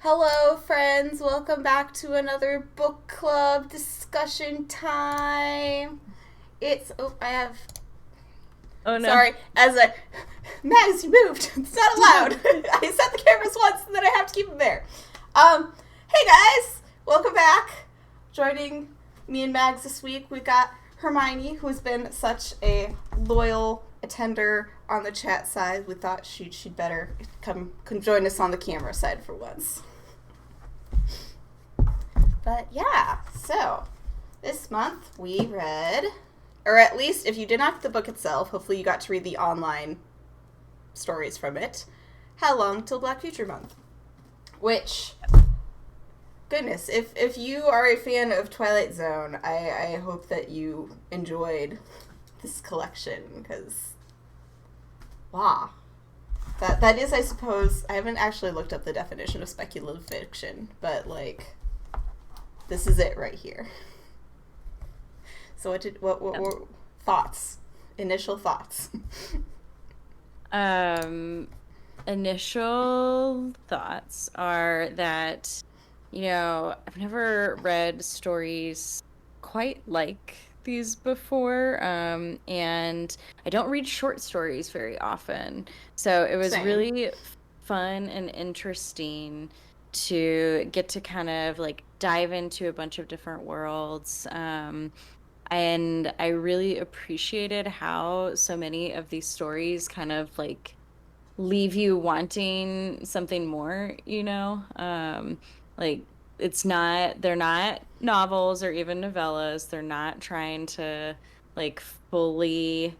Hello, friends. Welcome back to another book club discussion time. I have. Oh no. Sorry, Mags, you moved. It's not allowed. I set the cameras once and then I have to keep them there. Hey guys, welcome back. Joining me and Mags this week, we've got Hermione, who's been such a loyal attender on the chat side. We thought she'd better come join us on the camera side for once. But yeah, so this month we read, or at least if you did not get the book itself, hopefully you got to read the online stories from it, How Long Till Black Future Month. Which, goodness, if you are a fan of Twilight Zone, I hope that you enjoyed this collection, because, wow. That is, I suppose, I haven't actually looked up the definition of speculative fiction, but, like, this is it right here. So what were thoughts? Initial thoughts? Initial thoughts are that, I've never read stories quite like these before, and I don't read short stories very often. So it was Same. really fun and interesting to get to kind of like dive into a bunch of different worlds. And I really appreciated how so many of these stories kind of like leave you wanting something more, like they're not novels or even novellas. They're not trying to like fully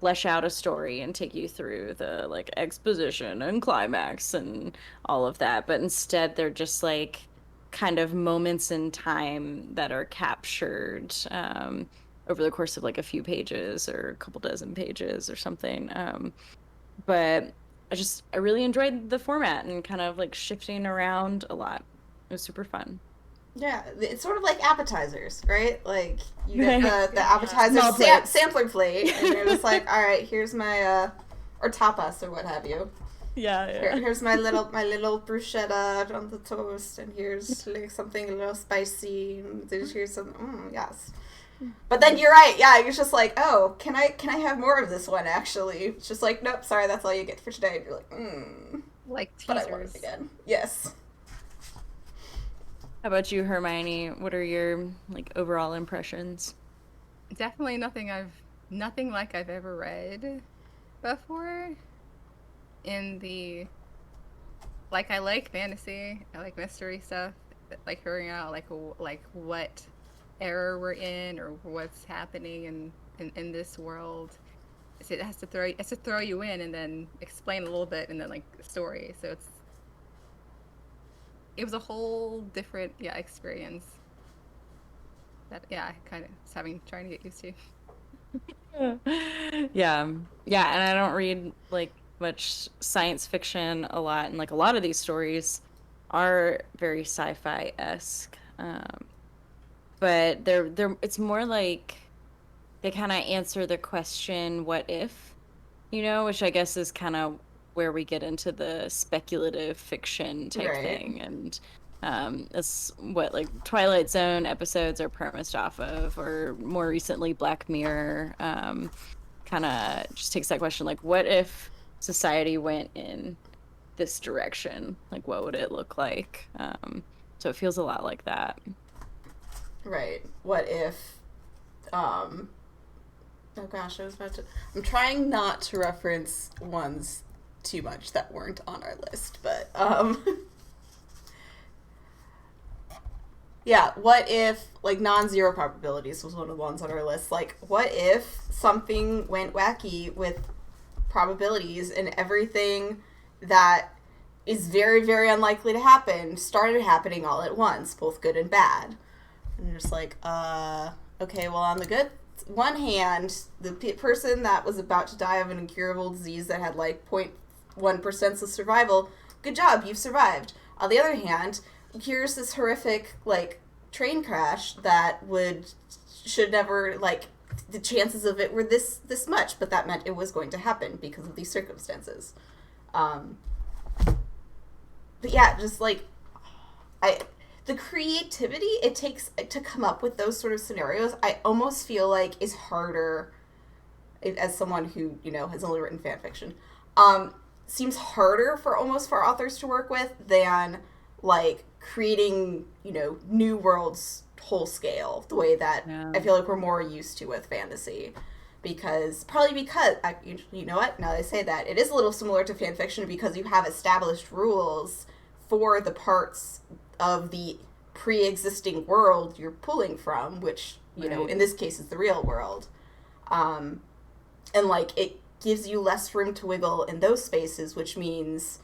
flesh out a story and take you through the like exposition and climax and all of that, but instead they're just like kind of moments in time that are captured over the course of like a few pages or a couple dozen pages or something. But I really enjoyed the format and kind of like shifting around a lot. It was super fun. Yeah, it's sort of like appetizers, right? Like, you Right. get the appetizer Small plates. sampler plate, and you're just like, all right, here's my, or tapas or what have you. Yeah. Here's my little bruschetta on the toast, and here's like something a little spicy, and here's some, yes. But then you're right, yeah, you're just like, oh, can I have more of this one, actually? It's just like, nope, sorry, that's all you get for today. And you're like, Like but I want teasers. it again. Yes. How about you, Hermione? What are your like overall impressions? Definitely nothing like I've ever read before. I like fantasy. I like mystery stuff. Like figuring out like what era we're in or what's happening in this world. So it has to throw you in and then explain a little bit and then like the story. So it was a whole different experience that kind of trying to get used to. Yeah. Yeah, and I don't read like much science fiction a lot, and like a lot of these stories are very sci-fi-esque. But they're it's more like they kind of answer the question, what if? Which I guess is kind of where we get into the speculative fiction type Right. thing. And that's what like Twilight Zone episodes are premised off of, or more recently Black Mirror. Kind of just takes that question, like, what if society went in this direction? Like, what would it look like? So it feels a lot like that. Right. What if, oh gosh, I'm trying not to reference ones too much that weren't on our list, but, yeah, what if, like, non-zero probabilities was one of the ones on our list. Like, what if something went wacky with probabilities and everything that is very, very unlikely to happen started happening all at once, both good and bad? And you're just like, okay, well, on the good one hand, the person that was about to die of an incurable disease that had, like, 0.1% of survival, good job, you've survived. On the other hand, here's this horrific, like, train crash that should never, like, the chances of it were this much, but that meant it was going to happen because of these circumstances. but yeah, just like the creativity it takes to come up with those sort of scenarios, I almost feel like is harder, as someone who, you know, has only written fan fiction, seems harder for authors to work with than like creating, you know, new worlds whole scale the way that I feel like we're more used to with fantasy. Because you know what, now that I say that, it is a little similar to fan fiction because you have established rules for the parts of the pre-existing world you're pulling from, which, you know, in this case is the real world. And like it gives you less room to wiggle in those spaces, which means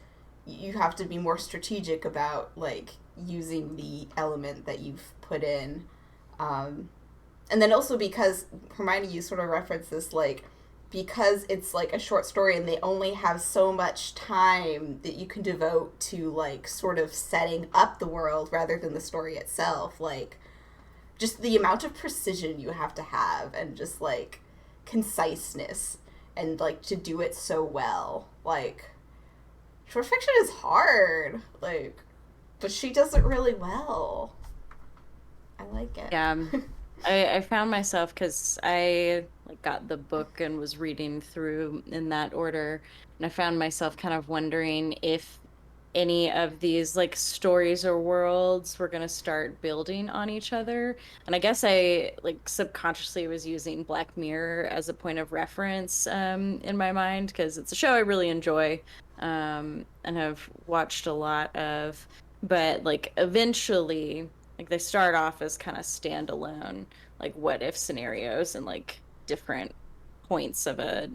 you have to be more strategic about like using the element that you've put in. And then also because Hermione, you sort of referenced this, like, because it's like a short story and they only have so much time that you can devote to like sort of setting up the world rather than the story itself, like just the amount of precision you have to have and just like conciseness and like to do it so well. Like short fiction is hard, like, but she does it really well. I like it. Yeah. I found myself, because I like got the book and was reading through in that order, and I found myself kind of wondering if any of these like stories or worlds were going to start building on each other. And I guess I like subconsciously was using Black Mirror as a point of reference in my mind, because it's a show I really enjoy and have watched a lot of. But like eventually, like they start off as kind of standalone, like what if scenarios and like different points of a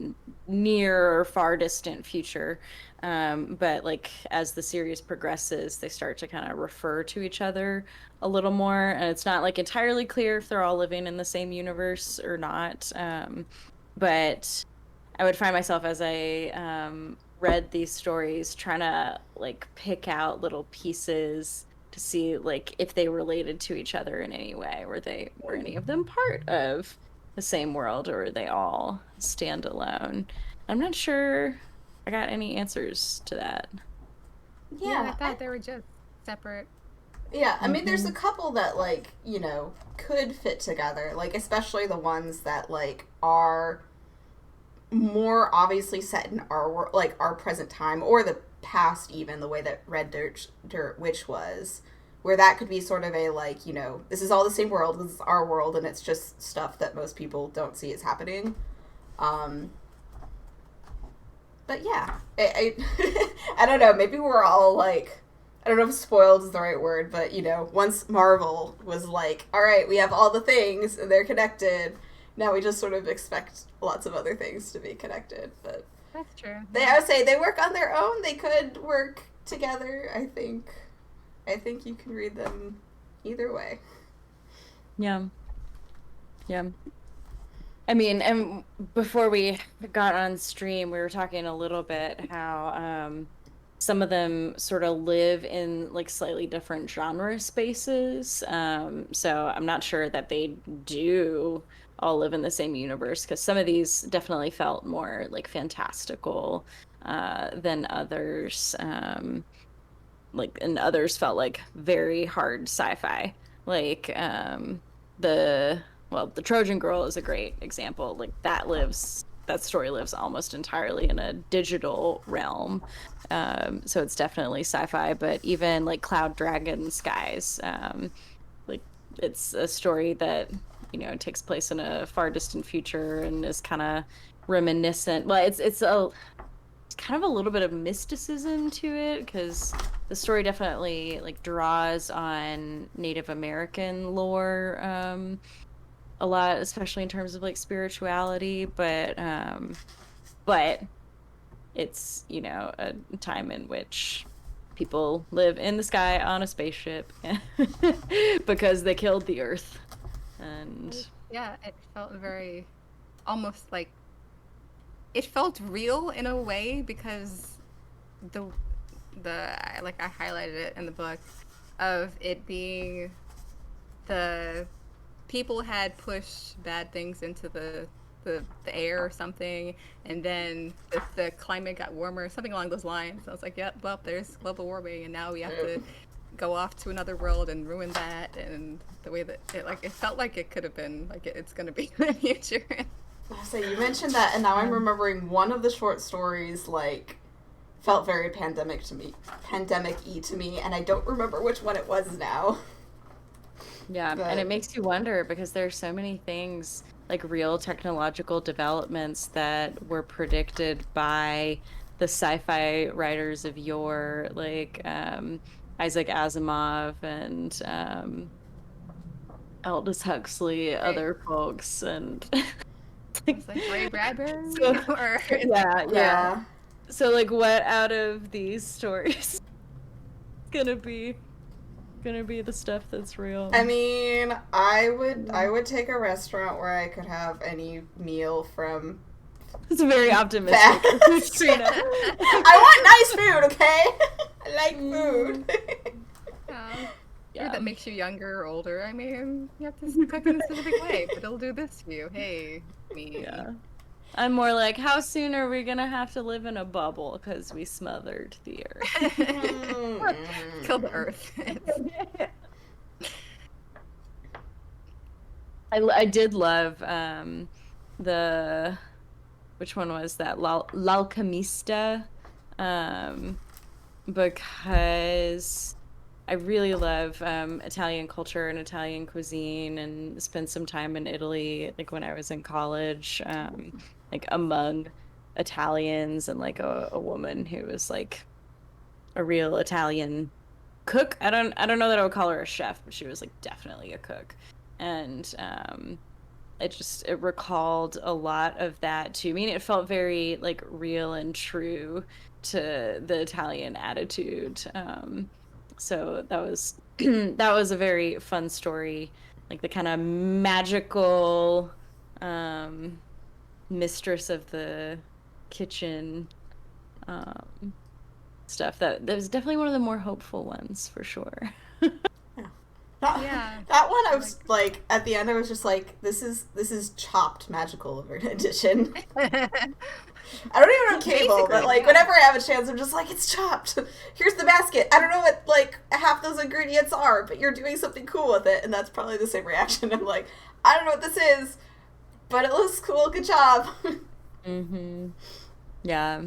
near or far distant future. But like as the series progresses, they start to kind of refer to each other a little more, and it's not like entirely clear if they're all living in the same universe or not. But I would find myself as I read these stories trying to like pick out little pieces to see like if they related to each other in any way. Were any of them part of the same world, or are they all stand alone? I'm not sure I got any answers to that. Yeah, I thought they were just separate. Yeah, I mean, there's a couple that, like, you know, could fit together. Like, especially the ones that, like, are more obviously set in our, like, our present time, or the past even, the way that Red Dirt Witch was. Where that could be sort of a, like, you know, this is all the same world, this is our world, and it's just stuff that most people don't see as happening. But yeah, I don't know, maybe we're all, like, I don't know if spoiled is the right word, but, you know, once Marvel was like, all right, we have all the things, and they're connected, now we just sort of expect lots of other things to be connected, but... That's true. I would say they work on their own, they could work together, I think you can read them either way. Yeah. Yeah. I mean, and before we got on stream, we were talking a little bit how some of them sort of live in like slightly different genre spaces. So I'm not sure that they do all live in the same universe, because some of these definitely felt more like fantastical than others. Like, and others felt like very hard sci-fi. Like the Trojan Girl is a great example. Like that story lives almost entirely in a digital realm. So it's definitely sci-fi, but even like Cloud Dragon Skies, like it's a story that, you know, takes place in a far distant future and is kind of reminiscent. Well, it's kind of a little bit of mysticism to it, because the story definitely like draws on Native American lore a lot, especially in terms of like spirituality, but it's, you know, a time in which people live in the sky on a spaceship because they killed the earth. And yeah, it felt very almost like it felt real in a way, because the like I highlighted it in the book of it being the people had pushed bad things into the the air or something, and then the climate got warmer, something along those lines. I was like, yep, well, there's global warming, and now we have to go off to another world and ruin that. And the way that it felt like it could have been like it's going to be in the future. So you mentioned that, and now I'm remembering one of the short stories, like, felt very pandemic-y to me, and I don't remember which one it was now. Yeah, But... and it makes you wonder because there's so many things, like real technological developments that were predicted by the sci-fi writers of yore, like Isaac Asimov and Aldous Huxley, other folks, and It's like Ray Bradbury, so, or yeah. So, like, what out of these stories is gonna be the stuff that's real? I mean, I would take a restaurant where I could have any meal from. It's very optimistic. Trina. I want nice food, okay? I like food. Yeah. That makes you younger or older. I mean, you have to cook in a specific way, but it'll do this for you. Hey, me. Yeah. I'm more like, how soon are we gonna have to live in a bubble because we smothered the earth? Kill the earth. I did love which one was that? L'Alchemista, because I really love Italian culture and Italian cuisine, and spent some time in Italy, like when I was in college, like among Italians, and like a woman who was like a real Italian cook. I don't know that I would call her a chef, but she was like definitely a cook. And it recalled a lot of that to me. And it felt very like real and true to the Italian attitude. So that was that was a very fun story, like the kind of magical mistress of the kitchen stuff. That was definitely one of the more hopeful ones for sure. That one I was like at the end I was just like, this is chopped magical edition. I don't even know cable, but like whenever I have a chance I'm just like, it's chopped. Here's the basket. I don't know what like half those ingredients are, but you're doing something cool with it, and that's probably the same reaction. I'm like, I don't know what this is, but it looks cool, good job. Yeah.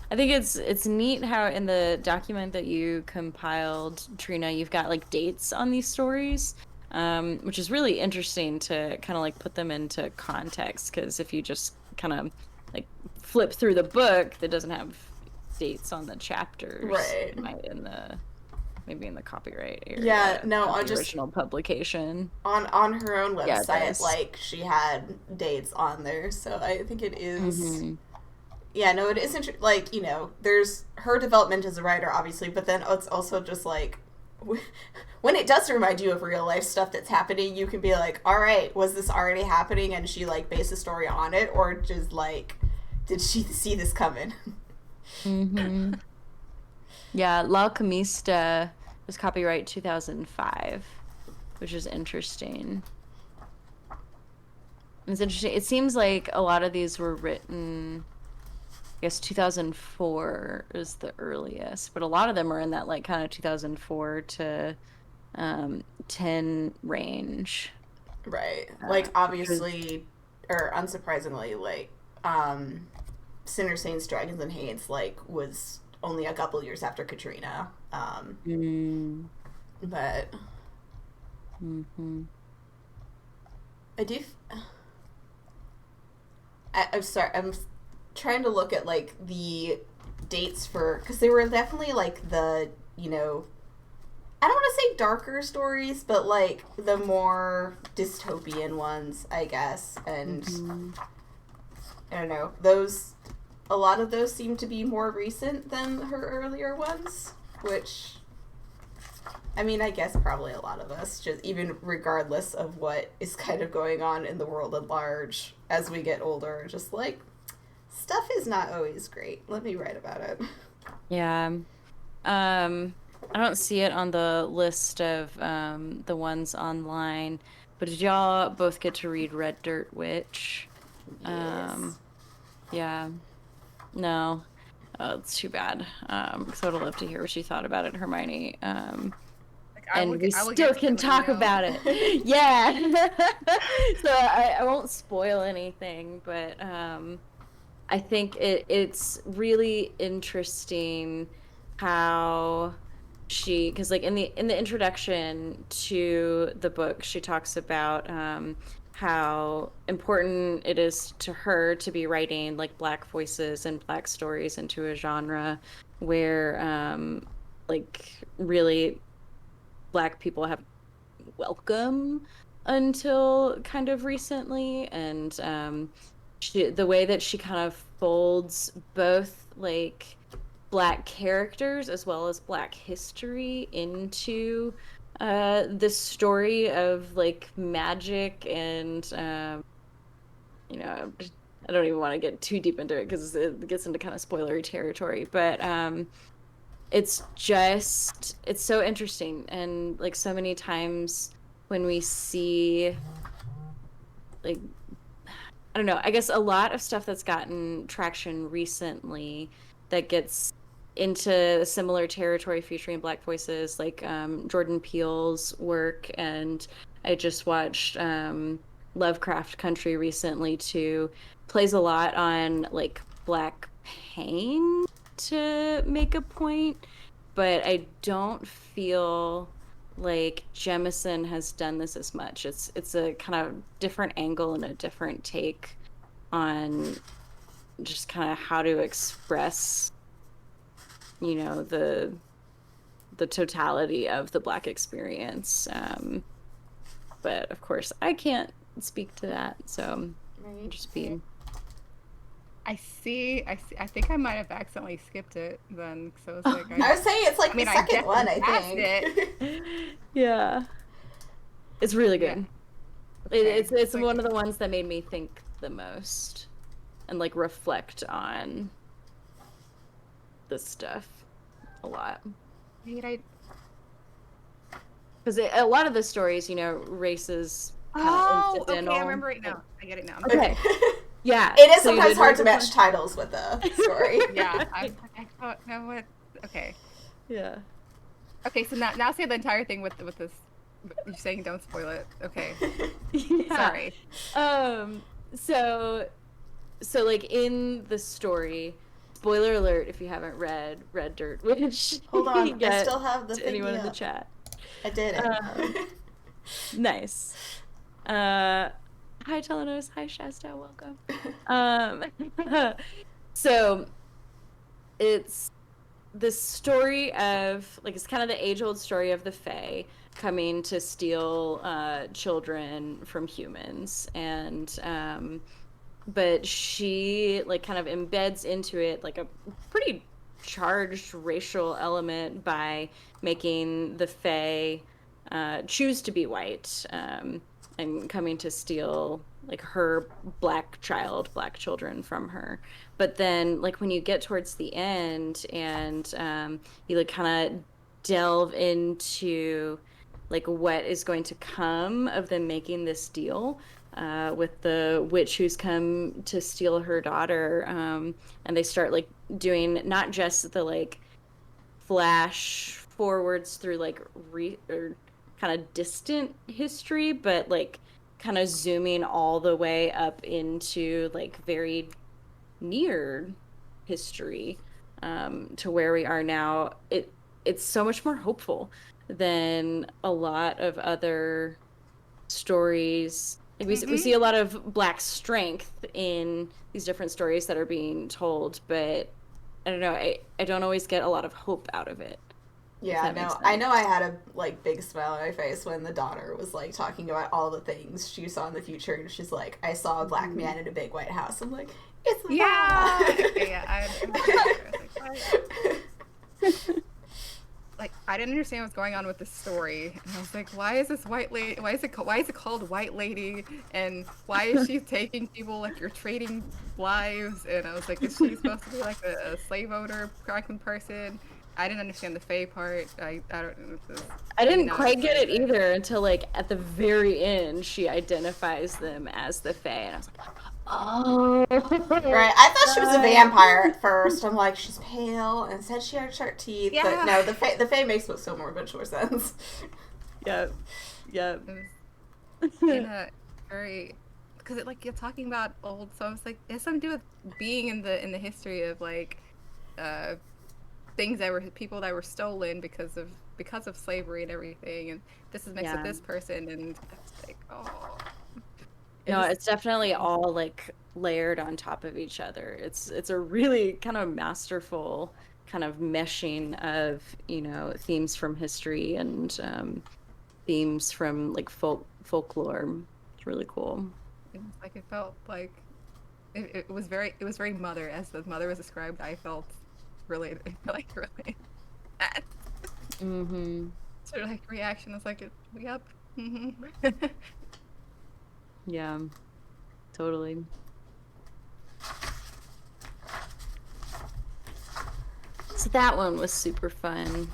I think it's neat how in the document that you compiled, Trina, you've got like dates on these stories, which is really interesting to kind of like put them into context, because if you just kind of like flip through the book that doesn't have dates on the chapters, right? It might maybe in the copyright area. Yeah, no, on the original publication. On her own website, like she had dates on there, so I think it is. Yeah, no, it is interesting. Like, you know, there's her development as a writer, obviously, but then it's also just like, when it does remind you of real life stuff that's happening, you can be like, all right, was this already happening and she like based a story on it, or just like, did she see this coming? Yeah, L'Alchemista was copyright 2005, which is interesting. It's interesting. It seems like a lot of these were written, I guess 2004 is the earliest, but a lot of them are in that like kind of 2004 to 10 range. Right. Like obviously, or unsurprisingly, like Sinner, Saints, Dragons, and Hates like was only a couple years after Katrina. But I do. I'm sorry. I'm trying to look at like the dates for, because they were definitely like the, you know, I don't want to say darker stories, but like the more dystopian ones, I guess. And I don't know, a lot of those seem to be more recent than her earlier ones, which, I mean, I guess probably a lot of us, just even regardless of what is kind of going on in the world at large as we get older, just like, stuff is not always great. Let me write about it. Yeah. I don't see it on the list of the ones online, but did y'all both get to read Red Dirt Witch? Yes. Yeah. No. Oh, it's too bad. Because I would love to hear what you thought about it, Hermione. Like, And we I will still get to can it, let me talk know. about it. Yeah. So I won't spoil anything, but I think it's really interesting how because like in the introduction to the book, she talks about how important it is to her to be writing like Black voices and Black stories into a genre where like really Black people have welcome until kind of recently, and the way that she kind of folds both like Black characters as well as Black history into this story of like magic and you know, I don't even want to get too deep into it because it gets into kind of spoilery territory, but it's so interesting, and like so many times when we see like I don't know, I guess a lot of stuff that's gotten traction recently that gets into similar territory featuring Black voices, like Jordan Peele's work, and I just watched Lovecraft Country recently too. Plays a lot on like Black pain to make a point, but I don't feel like Jemisin has done this as much. It's a kind of different angle and a different take on just kind of how to express, you know, the totality of the Black experience. But of course, I can't speak to that, so Right. just being. I see. I think I might have accidentally skipped it then. So it's like I was saying it's like I mean, the I second one, I definitely passed think. Yeah, it's really Yeah. good. Okay. It's Like, one of the ones that made me think the most and like reflect on this stuff a lot. wait, I Because a lot of the stories, you know, races kind of Oh, okay. incidental. I remember it now. I get it now. Okay. Yeah. It is So you sometimes did hard read to this match titles with a story. Yeah. I thought. No, what? Okay. Yeah. Okay. So now say the entire thing with this. You're saying don't spoil it. Okay. Yeah. Sorry. So like in the story, spoiler alert if you haven't read Red Dirt, which Hold on, I get still have the to thingy anyone in the up. chat. I did it. Nice. Hi Telenos, hi Shasta, welcome. So it's the story of like it's kind of the age-old story of the Fae coming to steal children from humans, and but she like kind of embeds into it like a pretty charged racial element by making the Fae choose to be white, and coming to steal like her Black children from her. But then like when you get towards the end and you like kind of delve into like what is going to come of them making this deal with the witch who's come to steal her daughter, and they start like doing not just the like flash forwards through like or kind of distant history, but like kind of zooming all the way up into like very near history, to where we are now. It's so much more hopeful than a lot of other stories. Like we see a lot of Black strength in these different stories that are being told, but I don't know, I don't always get a lot of hope out of it. Yeah, no, I know I had a like big smile on my face when the daughter was like talking about all the things she saw in the future, and she's like, "I saw a Black man in a big white house." I'm like, "It's Yeah. Okay, yeah. Like I didn't understand what's going on with the story, and I was like, "Why is this white lady? Why is it called White Lady? And why is she taking people like you're trading lives?" And I was like, "Is she supposed to be like a slave owner, cracking person?" I didn't understand the Fae part. I don't know. I didn't quite get it either until like at the very end she identifies them as the Fae, and I was like, Oh. Right, I thought she was a vampire at first. I'm like, she's pale, and said she had sharp teeth. Yeah. But no, the Fae makes so much more sense. Yep. Yep. It was in a very, because it, like, you're talking about old, so I was like, it has something to do with being in the history of like things that were people that were stolen because of slavery and everything, and this is mixed with this person, and it's like, oh. No, it's definitely all like layered on top of each other. It's a really kind of masterful kind of meshing of, you know, themes from history and themes from like folklore. It's really cool. It was like, it felt like it was very mother, as the mother was described. I felt really like really that sort of like reaction. I was like, yep. Yeah, totally. So that one was super fun.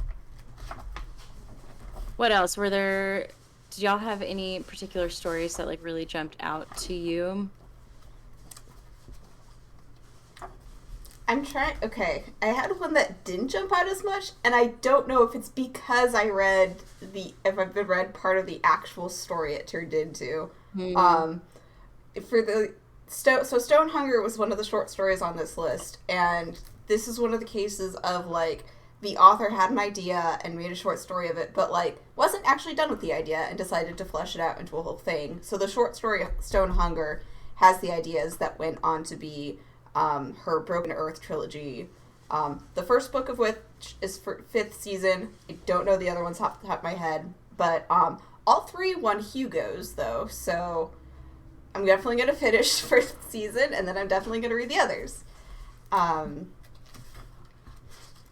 What else? Did y'all have any particular stories that like really jumped out to you? Okay, I had one that didn't jump out as much, and I don't know if it's because I've read part of the actual story it turned into. For the Stone Hunger was one of the short stories on this list, and this is one of the cases of like the author had an idea and made a short story of it, but like wasn't actually done with the idea and decided to flesh it out into a whole thing. So the short story Stone Hunger has the ideas that went on to be her Broken Earth trilogy. The first book of which is for 5th season. I don't know the other ones off the top of my head, but all 3 won Hugos though, so I'm definitely going to finish first season, and then I'm definitely going to read the others.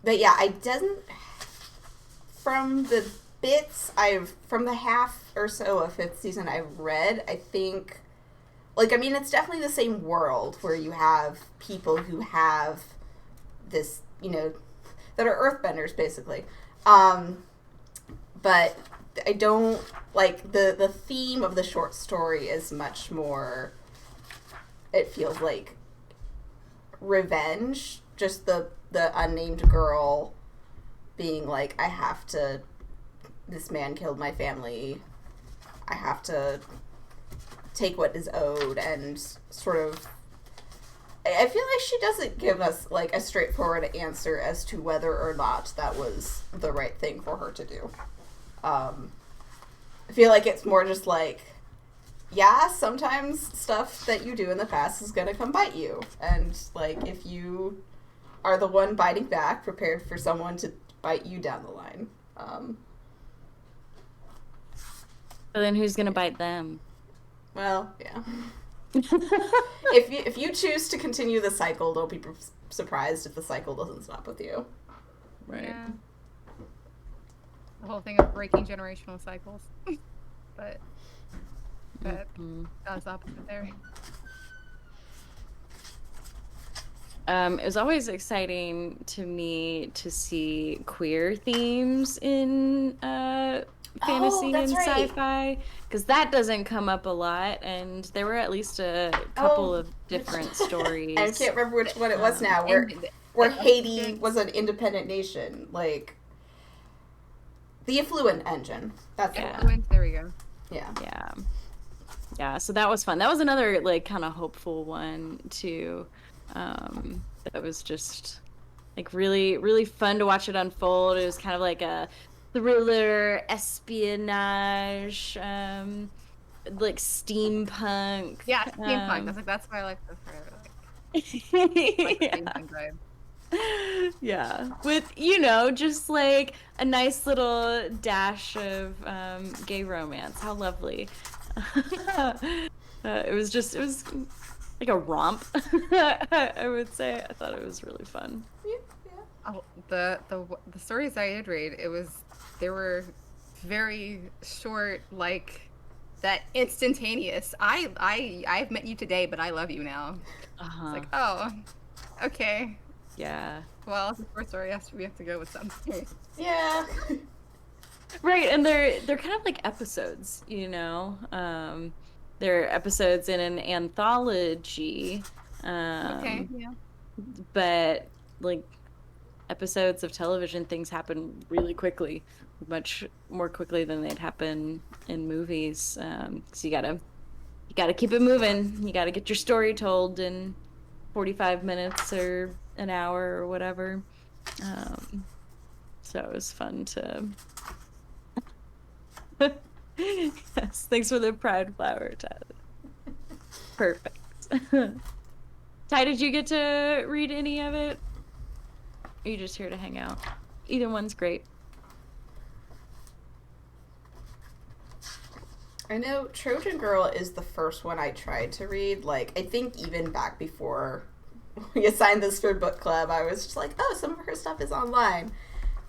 But yeah, from the from the half or so of 5th season I've read, I think, like, I mean, it's definitely the same world where you have people who have this, you know, that are earthbenders, basically. But I don't, like, the theme of the short story is much more, it feels like revenge, just the unnamed girl being like, this man killed my family, I have to take what is owed, and sort of, I feel like she doesn't give us like a straightforward answer as to whether or not that was the right thing for her to do. I feel like it's more just like, yeah, sometimes stuff that you do in the past is gonna come bite you, and like if you are the one biting back, prepared for someone to bite you down the line. But then who's gonna bite them? Well, yeah. If you choose to continue the cycle, don't be surprised if the cycle doesn't stop with you. Right. Yeah. The whole thing of breaking generational cycles. but that's opposite there. It was always exciting to me to see queer themes in fantasy and sci-fi, because that doesn't come up a lot, and there were at least a couple of different stories. I can't remember which one it was now, where Haiti was an independent nation, like the Effluent Engine. That's the one. There we go. Yeah. So that was fun. That was another like kind of hopeful one too. That was just like really, really fun to watch it unfold. It was kind of like a thriller, espionage, like steampunk. Yeah, steampunk. I was like, that's why I like this part. Like steampunk vibe. Yeah, with, you know, just like a nice little dash of gay romance. How lovely. It was like a romp. I would say. I thought it was really fun. Yeah. Oh, the stories I did read, they were very short, like that instantaneous. I've met you today, but I love you now. It's like, oh, okay. Yeah. Well, the first story we have to go with something. Yeah. Right, and they're kind of like episodes, you know. they're episodes in an anthology. Okay, yeah. But like episodes of television, things happen really quickly, much more quickly than they'd happen in movies. So you gotta keep it moving. You gotta get your story told in 45 minutes or an hour or whatever. Um, so it was fun to. Yes, thanks for the pride flower, Tyler. Perfect. Ty, did you get to read any of it? Or are you just here to hang out? Either one's great. I know Trojan Girl is the first one I tried to read. Like, I think even back before we assigned this for book club, I was just like, oh, some of her stuff is online.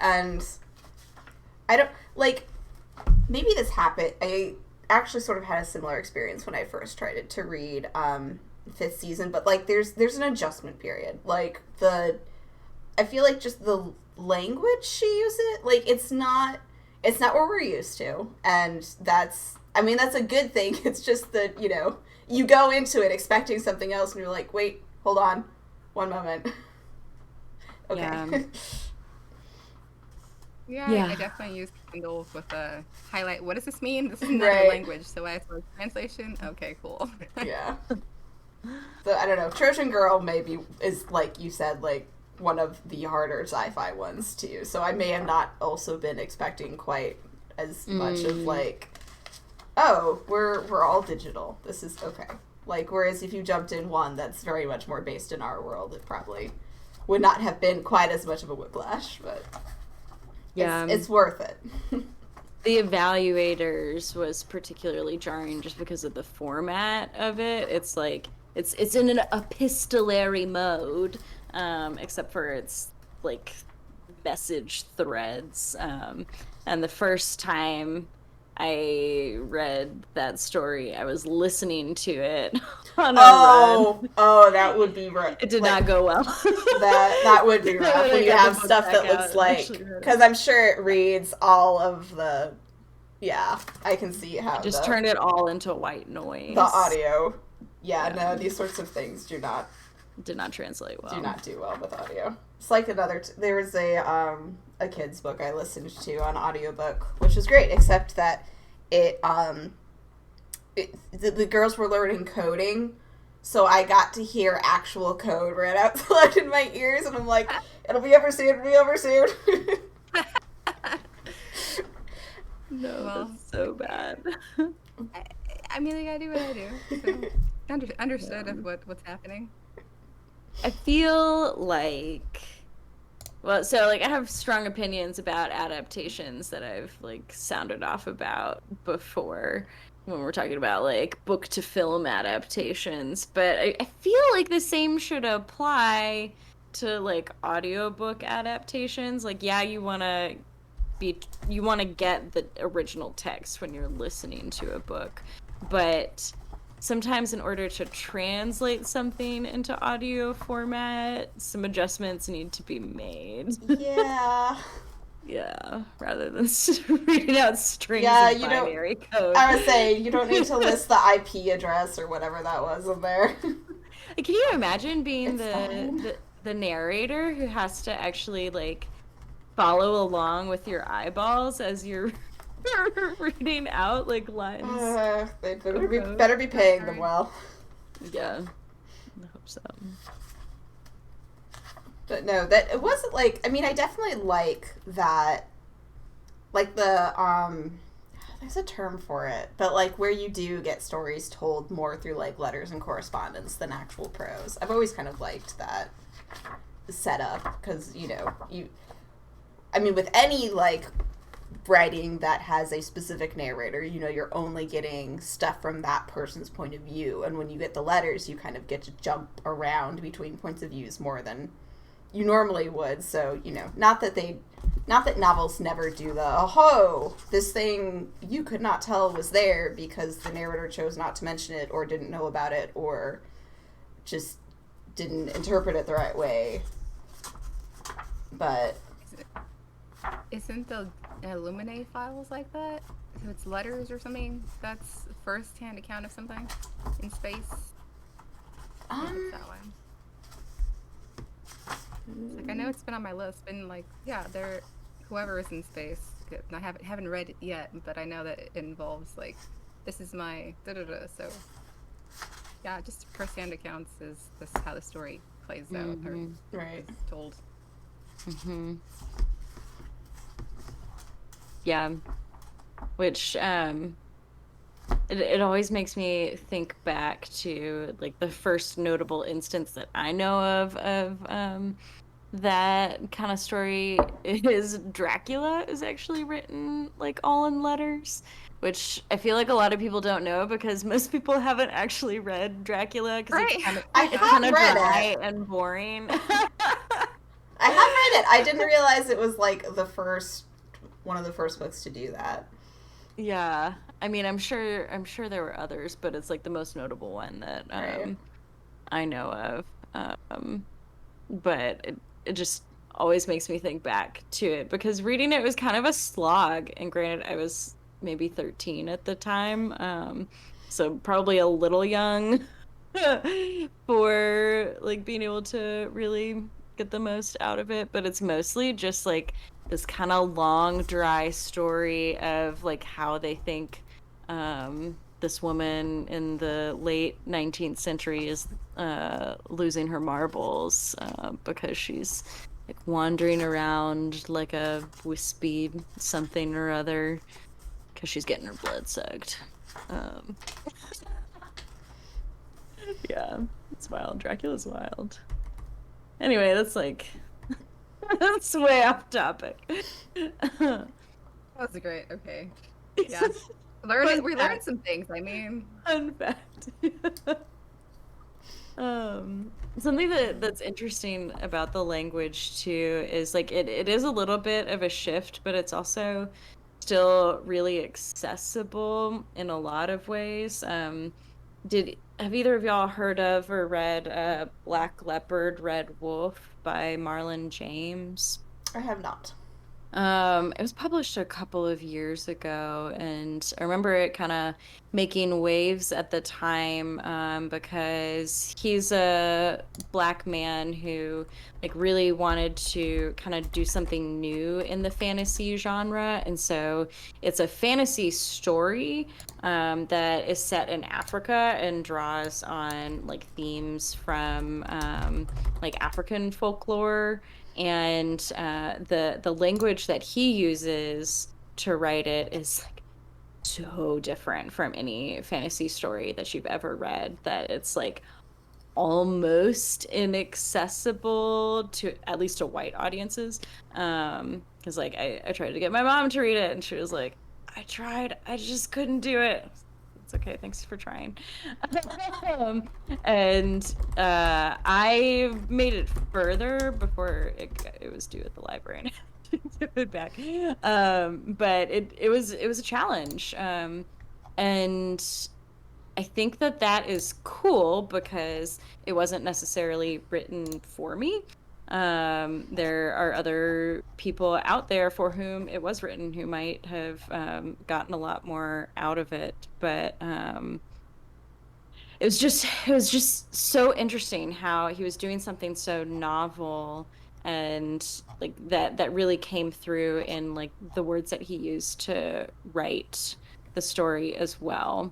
And I don't, like, maybe this happened. I actually sort of had a similar experience when I first tried to read fifth season, but, like, there's an adjustment period. Like, I feel like just the language she uses, like, it's not what we're used to. And that's a good thing. It's just that, you go into it expecting something else and you're like, wait, hold on, one moment. Okay. Yeah, I definitely use Kindle with a highlight. What does this mean? This is another language, so I saw translation. Okay, cool. Yeah. So, I don't know. Trojan Girl maybe is, like you said, like, one of the harder sci-fi ones, too. So I may have not also been expecting quite as much of, like, oh, we're all digital. This is okay. Like, whereas if you jumped in one that's very much more based in our world, it probably would not have been quite as much of a whiplash, but yeah, it's worth it. The Evaluators was particularly jarring just because of the format of it. It's like it's in an epistolary mode, except for it's like message threads. And the first time I read that story, I was listening to it on a run. Oh, that would be rough. It did not go well. that would be rough when you have stuff that looks like, because I'm sure it reads all of the. Yeah, I can see how. I just turned it all into white noise. The audio. Yeah, no, these sorts of things did not translate well. Do not do well with audio. It's like there was a kid's book I listened to on audiobook, which was great, except that the girls were learning coding, so I got to hear actual code read out loud in my ears, and I'm like, it'll be over soon. No, that's so bad. I mean, I gotta do what I do. So understood of what's happening. I feel like, well, so like I have strong opinions about adaptations that I've like sounded off about before when we're talking about like book to film adaptations, but I feel like the same should apply to like audiobook adaptations. Like, yeah, you want to get the original text when you're listening to a book, but sometimes in order to translate something into audio format, some adjustments need to be made. Yeah. Yeah, rather than reading out strings of binary code. I was saying, you don't need to list the IP address or whatever that was in there. Can you imagine being the narrator who has to actually like follow along with your eyeballs as you're reading out like lines? They better be paying them well. Yeah, I hope so. But no, that it wasn't like. I mean, I definitely like that. Like the there's a term for it, but like where you do get stories told more through like letters and correspondence than actual prose. I've always kind of liked that setup because I mean, with any like writing that has a specific narrator, you're only getting stuff from that person's point of view, and when you get the letters, you kind of get to jump around between points of views more than you normally would. So not that novels never do this thing you could not tell was there because the narrator chose not to mention it or didn't know about it or just didn't interpret it the right way. But isn't the Illuminate files like that? So it's letters or something? That's first-hand account of something in space? It's that one. It's like, I know it's been on my list, been like, yeah, whoever is in space. I haven't read it yet, but I know that it involves like, this is my da-da-da, so yeah, just first-hand accounts is this how the story plays out or Right. is told. Yeah. Which it always makes me think back to like the first notable instance that I know of that kind of story is Dracula is actually written like all in letters, which I feel like a lot of people don't know because most people haven't actually read Dracula because Right. it's kind of dry and boring. I have read it. I didn't realize it was like one of the first books to do that. Yeah. I mean, I'm sure there were others, but it's like the most notable one that Right. I know of. But it just always makes me think back to it because reading it was kind of a slog. And granted, I was maybe 13 at the time, so probably a little young for like being able to really get the most out of it. But it's mostly just like this kind of long, dry story of like how they think this woman in the late 19th century is losing her marbles because she's like wandering around like a wispy something or other because she's getting her blood sucked. Yeah, it's wild. Dracula's wild. Anyway, that's like that's way off topic. That was great. Okay. Yeah. We learned some things. I mean, fun fact. Something that's interesting about the language too is like it is a little bit of a shift, but it's also still really accessible in a lot of ways. Have either of y'all heard of or read Black Leopard, Red Wolf by Marlon James? I have not. It was published a couple of years ago, and I remember it kind of making waves at the time, because he's a Black man who like really wanted to kind of do something new in the fantasy genre. And so it's a fantasy story, that is set in Africa and draws on like themes from, like African folklore. And the language that he uses to write it is like so different from any fantasy story that you've ever read, that it's like almost inaccessible to at least to white audiences. Because like I tried to get my mom to read it and she was like, I tried, I just couldn't do it. It's okay, thanks for trying. And I made it further before it was due at the library and I had to give it back. But it was a challenge. And I think that is cool because it wasn't necessarily written for me. There are other people out there for whom it was written who might have gotten a lot more out of it. But it was just so interesting how he was doing something so novel and like that really came through in like the words that he used to write the story as well.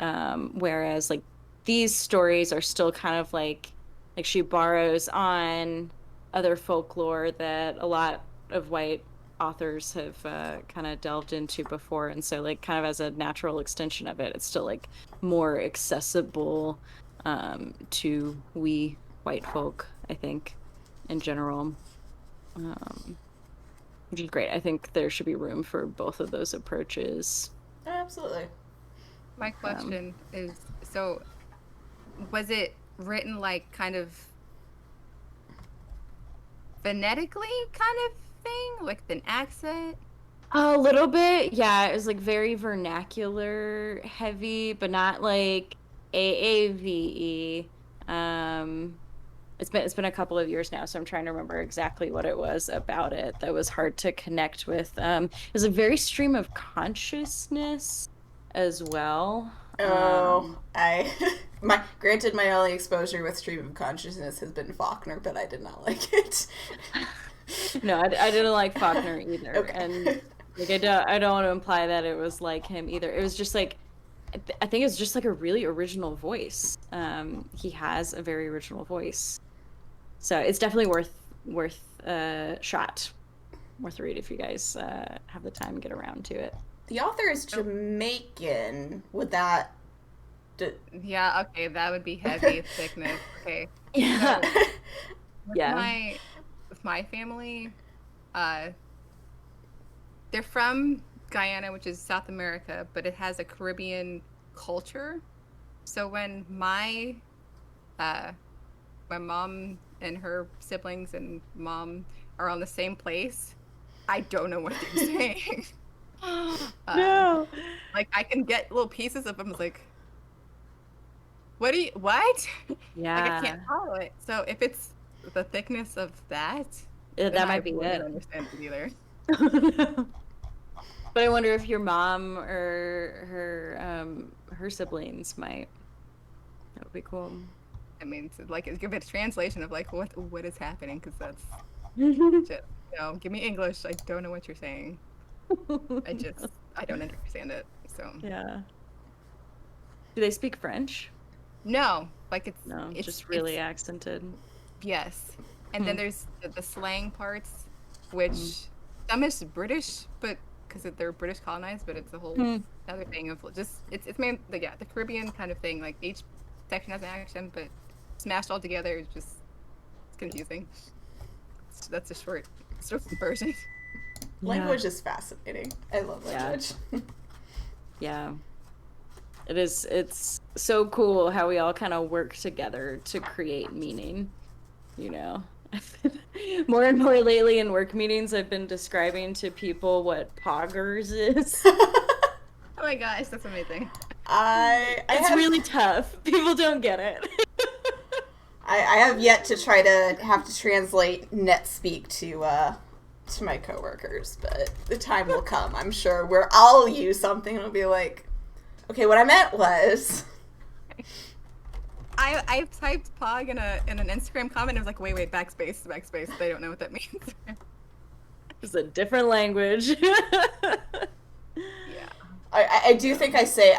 Whereas like these stories are still kind of like she borrows on other folklore that a lot of white authors have kind of delved into before, and so like kind of as a natural extension of it, it's still like more accessible to we white folk, I think, in general, which is great. I think there should be room for both of those approaches. Absolutely. my question is, so was it written like kind of phonetically kind of thing, like with an accent? A little bit, yeah. It was like very vernacular heavy, but not like AAVE. it's been a couple of years now, so I'm trying to remember exactly what it was about it that was hard to connect with. It was a very stream of consciousness as well. Oh, my only exposure with stream of consciousness has been Faulkner, but I did not like it. No, I didn't like Faulkner either, Okay. and like I don't want to imply that it was like him either. It was just like I think it's just like a really original voice. He has a very original voice, so it's definitely worth a shot, worth a read if you guys have the time to get around to it. The author is Jamaican. Would that? Yeah, okay, that would be heavy thickness. Okay. Yeah. So, Yeah. with my family, uh, they're from Guyana, which is South America, but it has a Caribbean culture. So when my mom and her siblings and mom are on the same place, I don't know what they're saying. No. Like I can get little pieces of them. Like, what? Like I can't follow it. So if it's the thickness of that, That then I might be wouldn't it. understand it either. But I wonder if your mom or her siblings might. That would be cool. I mean, to, like, give it a translation of like what is happening, because that's just, give me English. I don't know what you're saying. I don't understand it. So Yeah. Do they speak French? no, like No, it's just really accented. yes. And then there's the slang parts, which some is British, but because they're British colonized, but it's a whole other thing of just it's main the Caribbean kind of thing. Like each section has an accent, but smashed all together is just it's confusing. That's a short version. Language is fascinating. I love language. Yeah. It's so cool how we all kind of work together to create meaning, you know. More and more lately in work meetings, I've been describing to people what poggers is. Oh my gosh, that's amazing. It's really tough. People don't get it. I have yet to try to have to translate NetSpeak to my coworkers, but the time will come, I'm sure, where I'll use something and it'll be like, okay, what I meant was. I typed pog in an Instagram comment. And it was like, wait, backspace. They don't know what that means. It's a different language. Yeah. I do think I say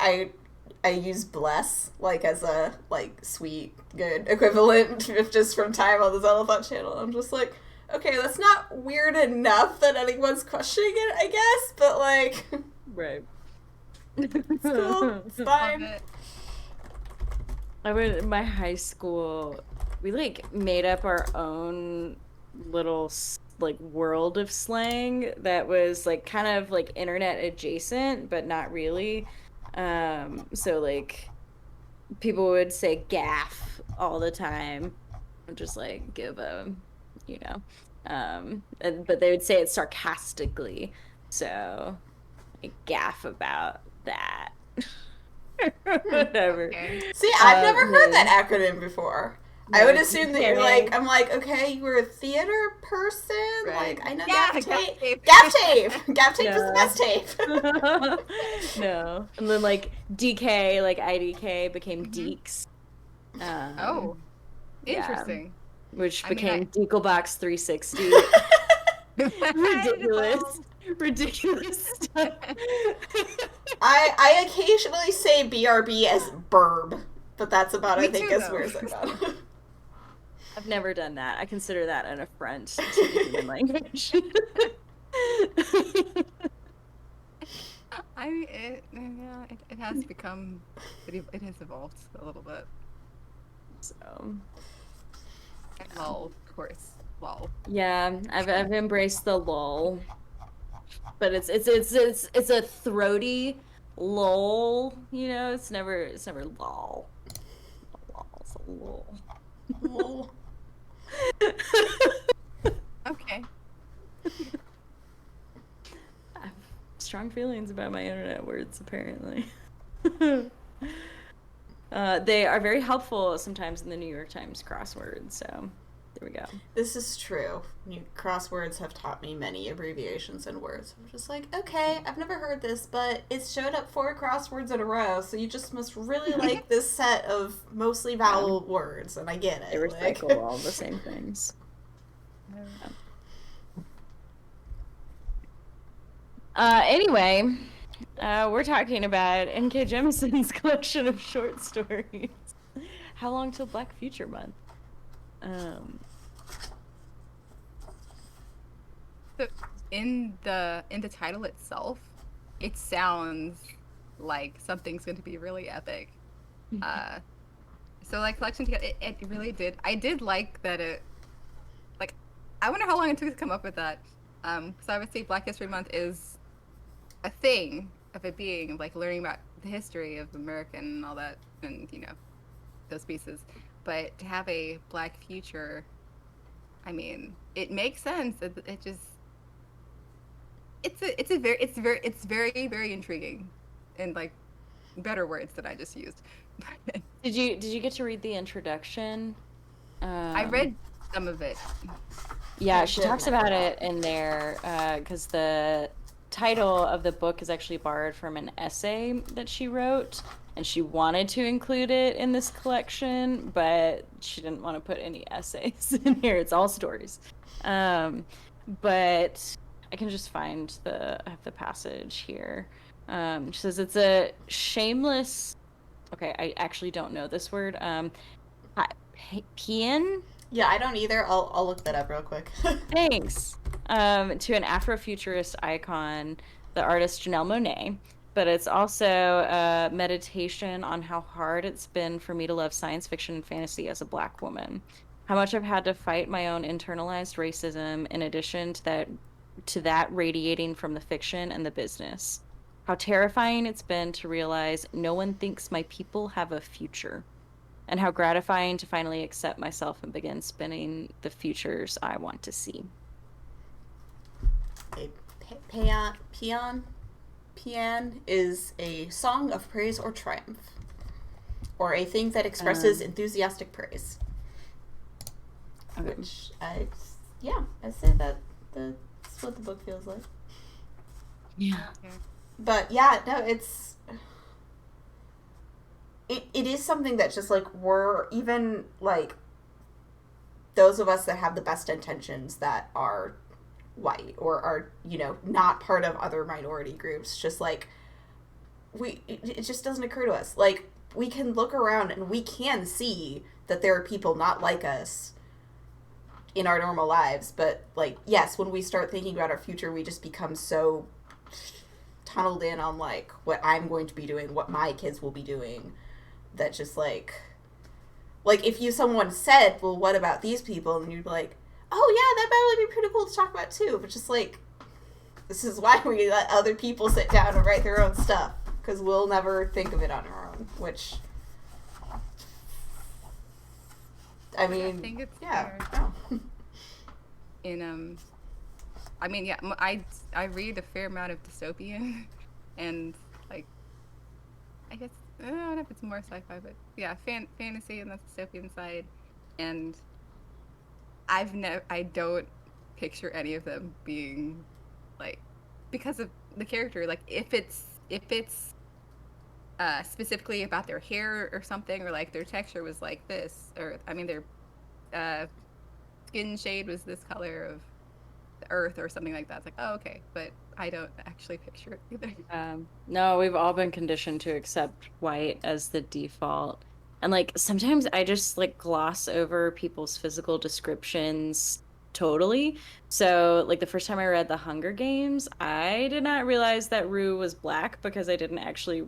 I use bless like as a like sweet good equivalent if just from time on the Zeldathon channel. I'm just like, okay, that's not weird enough that anyone's questioning it, I guess, but like Right. It's cool. It's fine. I went in my high school. We like made up our own little like world of slang that was like kind of like internet adjacent, but not really. So like people would say gaff all the time, just like give a, but they would say it sarcastically. So like gaff about that. Whatever. Okay. See, I've never heard that acronym before. No, I would assume that you're DK. like, I'm like, okay, you were a theater person? Right. Like, I know Yeah, gaff tape. gaff tape. Gaff tape! Gaff tape is No. the best tape. No. And then like DK, like IDK became Deeks. Oh, yeah. interesting. Which I mean, became Deaglebox 360. Ridiculous stuff. I occasionally say BRB as burb, but that's about, Me I think, too, as though. weird as I got. I've never done that. I consider that an affront to the human language. It has become, it has evolved a little bit. So, And lol, of course, lol. yeah, I've embraced the lull, but it's a throaty lull. It's never lull. It's a lull. Lol. Okay. I have strong feelings about my internet words, apparently. They are very helpful sometimes in the New York Times crossword, so there we go. This is true. Crosswords have taught me many abbreviations and words. I'm just like, okay, I've never heard this, but it showed up 4 crosswords in a row, so you just must really like this set of mostly vowel words, and I get it. They recycle all the same things. Anyway, we're talking about N.K. Jemison's collection of short stories. How long till Black Future Month? So in the title itself, it sounds like something's going to be really epic. So like collection together, it really did. I did like that it. Like, I wonder how long it took to come up with that. So I would say Black History Month is a thing of it being like learning about the history of America and all that, and those pieces. But to have a Black future, I mean, it makes sense. It just it's very very intriguing, and like better words that I just used. Did you get to read the introduction? I read some of it. Yeah, she talks about it in there because the title of the book is actually borrowed from an essay that she wrote, and she wanted to include it in this collection, but she didn't want to put any essays in here. It's all stories. But I can just find I have the passage here. She says it's a shameless. Okay, I actually don't know this word. Paean? Yeah, I don't either. I'll look that up real quick. Thanks. To an Afrofuturist icon, the artist Janelle Monáe. But it's also a meditation on how hard it's been for me to love science fiction and fantasy as a Black woman. How much I've had to fight my own internalized racism, in addition to that radiating from the fiction and the business. How terrifying it's been to realize no one thinks my people have a future. And how gratifying to finally accept myself and begin spinning the futures I want to see. Paean is a song of praise or triumph, or a thing that expresses enthusiastic praise. Okay. Which I say that's what the book feels like. Yeah. But yeah, no, it is something that just like we're even like those of us that have the best intentions that are white or are not part of other minority groups, just like it just doesn't occur to us. Like, we can look around and we can see that there are people not like us in our normal lives, but like, yes, when we start thinking about our future, we just become so tunneled in on like what I'm going to be doing, what my kids will be doing, that just like if someone said, well, what about these people, and you'd be like, oh yeah, that might really be pretty cool to talk about too, but just like, this is why we let other people sit down and write their own stuff, because we'll never think of it on our own, which I mean, I think it's yeah. fair. I mean, yeah, I read a fair amount of dystopian, and like, I guess I don't know if it's more sci-fi, but yeah, fantasy and the dystopian side, and I don't picture any of them being like, because of the character. Like, if it's specifically about their hair or something, or like their texture was like this, or I mean their skin shade was this color of the earth or something like that. It's like, oh, okay, but I don't actually picture it either. No, we've all been conditioned to accept white as the default. And like, sometimes I just like gloss over people's physical descriptions totally. So like, the first time I read The Hunger Games, I did not realize that Rue was Black because I didn't actually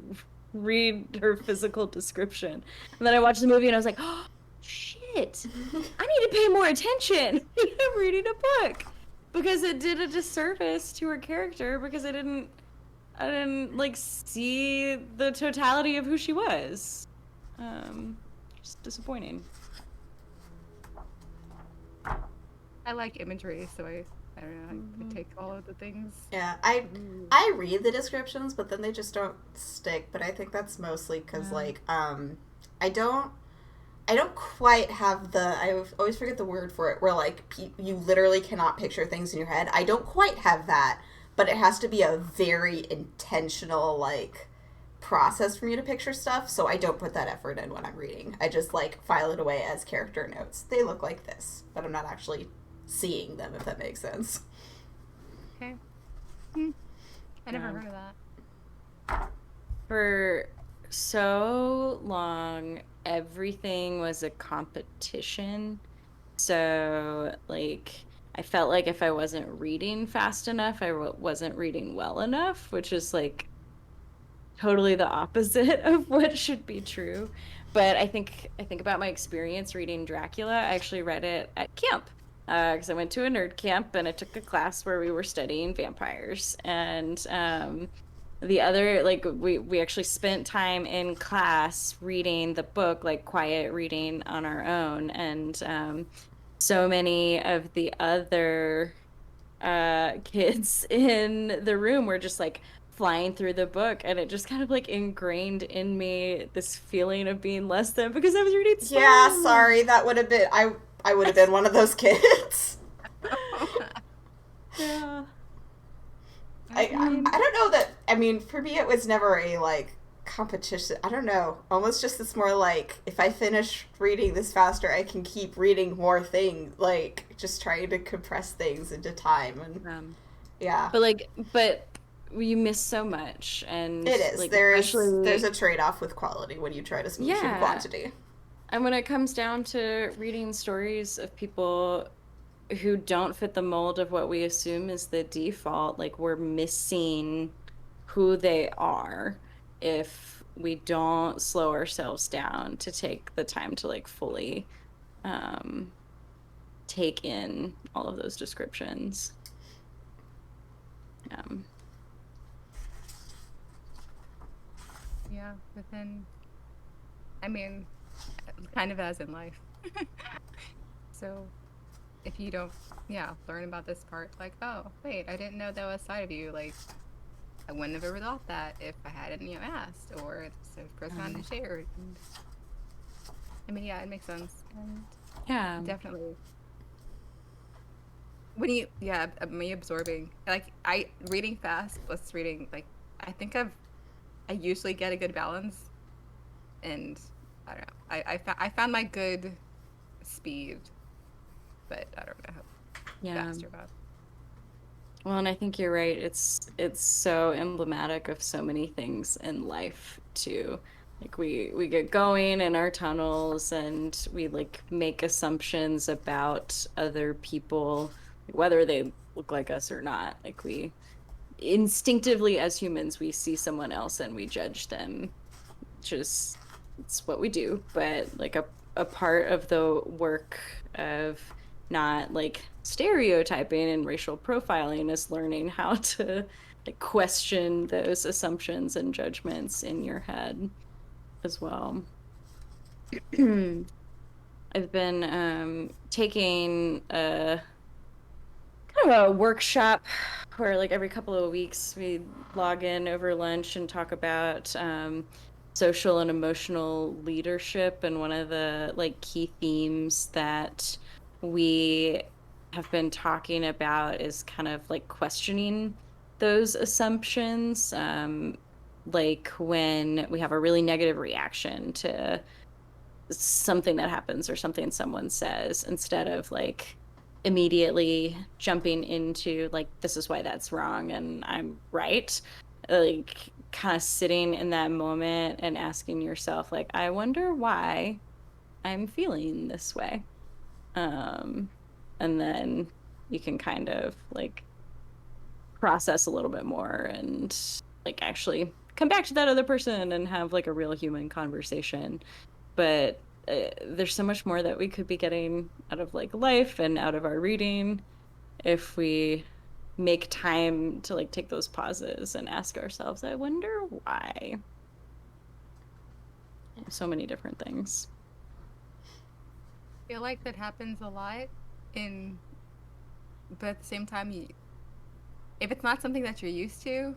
read her physical description. And then I watched the movie and I was like, oh shit, I need to pay more attention. I'm reading a book, because it did a disservice to her character, because I didn't like see the totality of who she was. Just disappointing. I like imagery, so I don't know, I take all of the things. Yeah, I read the descriptions, but then they just don't stick. But I think that's mostly because like I don't quite have I always forget the word for it, where like you literally cannot picture things in your head. I don't quite have that, but it has to be a very intentional like process for me to picture stuff, so I don't put that effort in when I'm reading. I just like file it away as character notes. They look like this, but I'm not actually seeing them, if that makes sense. Okay. I never heard of that. For so long, everything was a competition. So, like, I felt like if I wasn't reading fast enough, I wasn't reading well enough, which is like totally the opposite of what should be true. But I think about my experience reading Dracula. I actually read it at camp because I went to a nerd camp and I took a class where we were studying vampires. And the other, like, we actually spent time in class reading the book, like quiet reading on our own. And so many of the other kids in the room were just like flying through the book, and it just kind of like ingrained in me this feeling of being less than because I was reading slow. Yeah, sorry, that would have been I would have been one of those kids. Yeah. I don't know that. I mean, for me, it was never a like competition. I don't know. Almost just this more like if I finish reading this faster, I can keep reading more things. Like just trying to compress things into time and yeah. But you miss so much, and It is. like There's especially a trade-off with quality when you try to smooth through quantity. And when it comes down to reading stories of people who don't fit the mold of what we assume is the default, like we're missing who they are if we don't slow ourselves down to take the time to like fully take in all of those descriptions. Yeah, but then, I mean, kind of as in life. So, if you don't, learn about this part, like, oh, wait, I didn't know that was a side of you. Like, I wouldn't have ever thought that if I hadn't, asked, or if the person hadn't shared. And, I mean, yeah, it makes sense. And Yeah. definitely. When me absorbing, like, reading fast plus reading, like, I think I usually get a good balance, and I don't know. I found my good speed, but I don't know how fast or about. Well, and I think you're right. It's so emblematic of so many things in life too. Like we get going in our tunnels and we like make assumptions about other people, whether they look like us or not. Like we instinctively as humans we see someone else and we judge them. Just it's what we do. But like a part of the work of not like stereotyping and racial profiling is learning how to like question those assumptions and judgments in your head as well. I've been taking a kind of a workshop where like every couple of weeks we log in over lunch and talk about social and emotional leadership, and one of the like key themes that we have been talking about is kind of like questioning those assumptions, like when we have a really negative reaction to something that happens or something someone says, instead of like immediately jumping into like this is why that's wrong and I'm right, like kind of sitting in that moment and asking yourself like I wonder why I'm feeling this way, and then you can kind of like process a little bit more and like actually come back to that other person and have like a real human conversation. But there's so much more that we could be getting out of like life and out of our reading if we make time to like take those pauses and ask ourselves, I wonder why. So many different things. I feel like that happens a lot but at the same time, if it's not something that you're used to,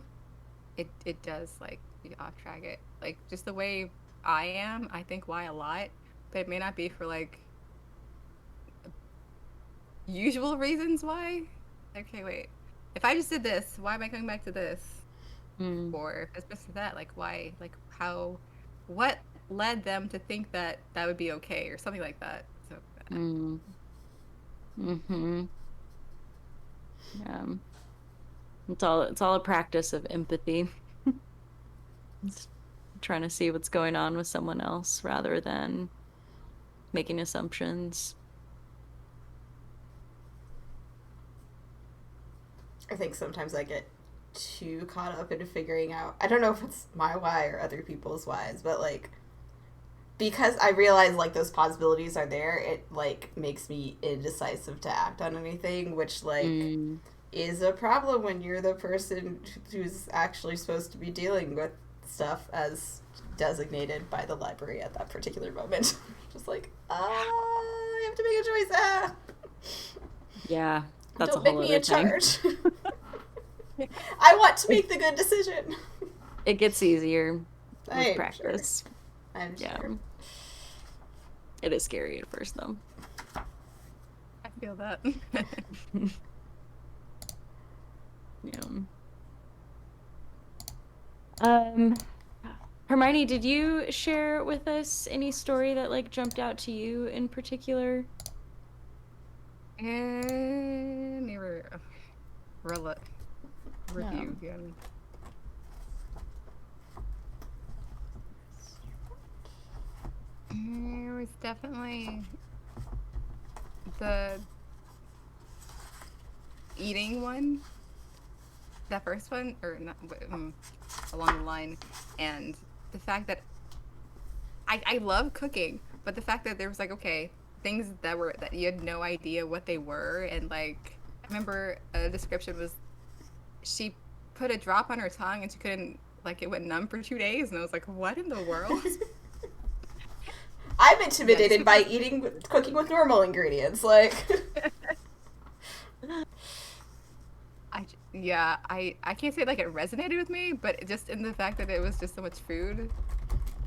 it does like you off track it. Like just the way I am, I think why a lot, but it may not be for like usual reasons why. Okay, wait. If I just did this, why am I coming back to this? Mm. Or if it's just that, like why, like how, what led them to think that that would be okay or something like that. So Mm. Mm-hmm. Yeah. It's all a practice of empathy. It's trying to see what's going on with someone else rather than making assumptions. I think sometimes I get too caught up into figuring out. I don't know if it's my why or other people's whys, but like because I realize like those possibilities are there, it like makes me indecisive to act on anything, which like Mm. is a problem when you're the person who's actually supposed to be dealing with stuff as designated by the library at that particular moment. Just like, I have to make a choice. Ah, Yeah, that's a don't make whole me other in thing. charge. I want to make the good decision. It gets easier with I'm sure. practice. I'm Yeah. sure. It is scary at first, though. I feel that. Yeah. Um, Hermione, did you share with us any story that like jumped out to you in particular? And Yeah. review again. It was definitely the eating one, that first one, or not, along the line, and the fact that I love cooking, but the fact that there was like, okay, things that you had no idea what they were, and like I remember a description was she put a drop on her tongue and she couldn't, like, it went numb for 2 days, and I was like, what in the world? I'm Yeah, intimidated by cooking with normal ingredients. Like, I can't say like it resonated with me, but just in the fact that it was just so much food,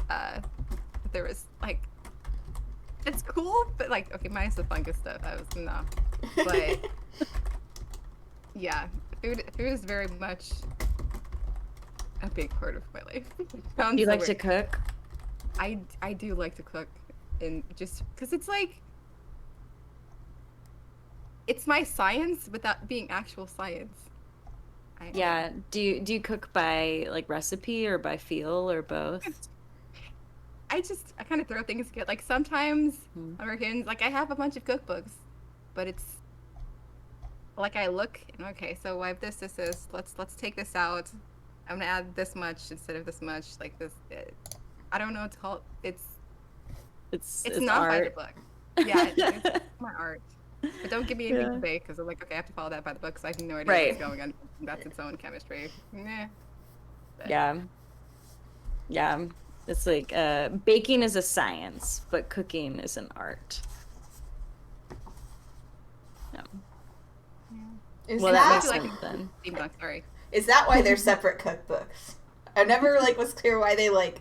that there was like, it's cool, but like, okay, minus the fungus stuff, I was no, but yeah, food is very much a big part of my life. Do Sounds you so like to weird. cook? I do like to cook, and just because it's like it's my science without being actual science. Yeah. Do you cook by like recipe or by feel or both? I kind of throw things together. Like sometimes Hmm. Americans, like I have a bunch of cookbooks, but it's like I look and okay, so I have this. Let's take this out. I'm gonna add this much instead of this much. Like this, I don't know what to call it. It's It's not by the art. book. Yeah, it's my art. But don't give me anything to Yeah. bake because I'm like, okay, I have to follow that by the book because I have no idea what's Right. going on. That's its own chemistry. Nah. But Yeah. Yeah. It's like baking is a science, but cooking is an art. Yeah. yeah. is Well, And that that makes especially like sense then. steampunk, sorry. is that why they're separate cookbooks? I never like was clear why they like.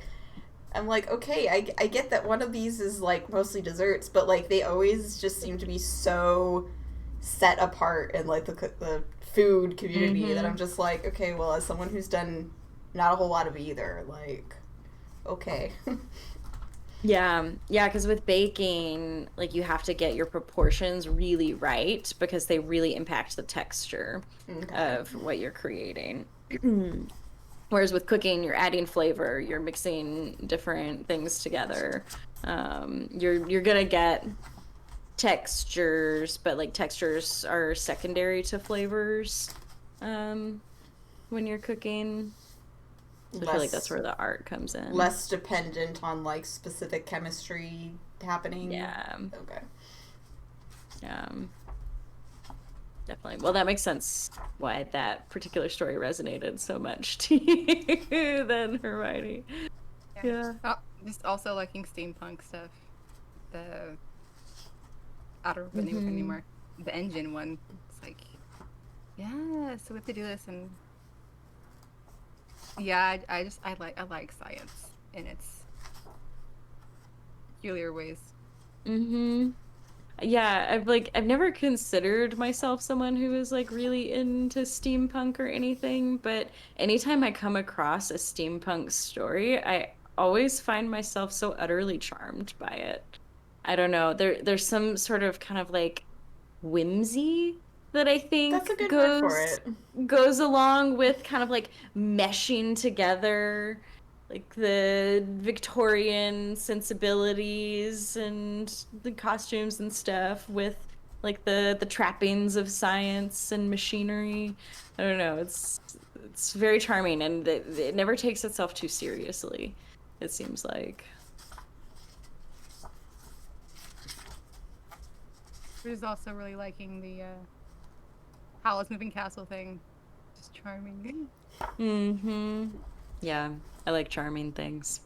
I'm like, okay, I get that one of these is like mostly desserts, but like they always just seem to be so set apart in like the food community that Mm-hmm. I'm just like, okay, well, as someone who's done not a whole lot of either, like, okay. Yeah, yeah, because with baking, like you have to get your proportions really right because they really impact the texture Okay. of what you're creating. Whereas with cooking, you're adding flavor, you're mixing different things together. You're gonna get textures, but like textures are secondary to flavors, um, when you're cooking. So I feel like that's Less where the art comes in. less dependent on like specific chemistry happening. Yeah. Okay. Um, Definitely. Well, that makes sense why that particular story resonated so much to you than Hermione. Yeah. Yeah. Oh, just also liking steampunk stuff. The I don't know the name of it Mm-hmm. anymore. The engine one. It's like, yeah, so we have to do this, and yeah, I like science, and it's peculiar ways. Mm-hmm. Yeah, I've never considered myself someone who is like really into steampunk or anything, but anytime I come across a steampunk story, I always find myself so utterly charmed by it. I don't know. There's some sort of kind of like whimsy that I That's a think good word for it. goes along with kind of like meshing together like the Victorian sensibilities and the costumes and stuff with like the trappings of science and machinery. I don't know. It's very charming and it never takes itself too seriously, it seems like. We're just also really liking the Howl's Moving Castle thing. Just charming. Mm-hmm. Yeah, I like charming things.